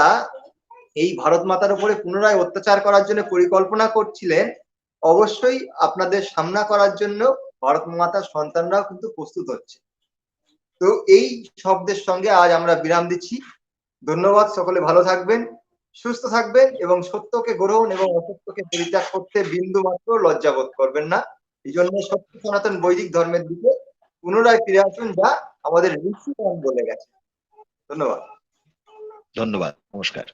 Speaker 2: এই ভারত মাতার উপরে পুনরায় অত্যাচার করার জন্য পরিকল্পনা করছিলেন, অবশ্যই আপনাদের সামনা করার জন্য ভারত মাতার সন্তানরাও কিন্তু প্রস্তুত হচ্ছে। তো এই শব্দের সঙ্গে আজ আমরা বিরাম দিচ্ছি। ধন্যবাদ, সকলে ভালো থাকবেন, সুস্থ থাকবেন এবং সত্যকে গ্রহণ এবং অসত্যকে পরিত্যাগ করতে বিন্দু মাত্র লজ্জাবোধ করবেন না। এই জন্য সত্য সনাতন বৈদিক ধর্মের দিকে পুনরায় ফিরে আসুন, যা আমাদের ঋষিগণ বলে গেছে। ধন্যবাদ।
Speaker 3: ধন্যবাদ, নমস্কার।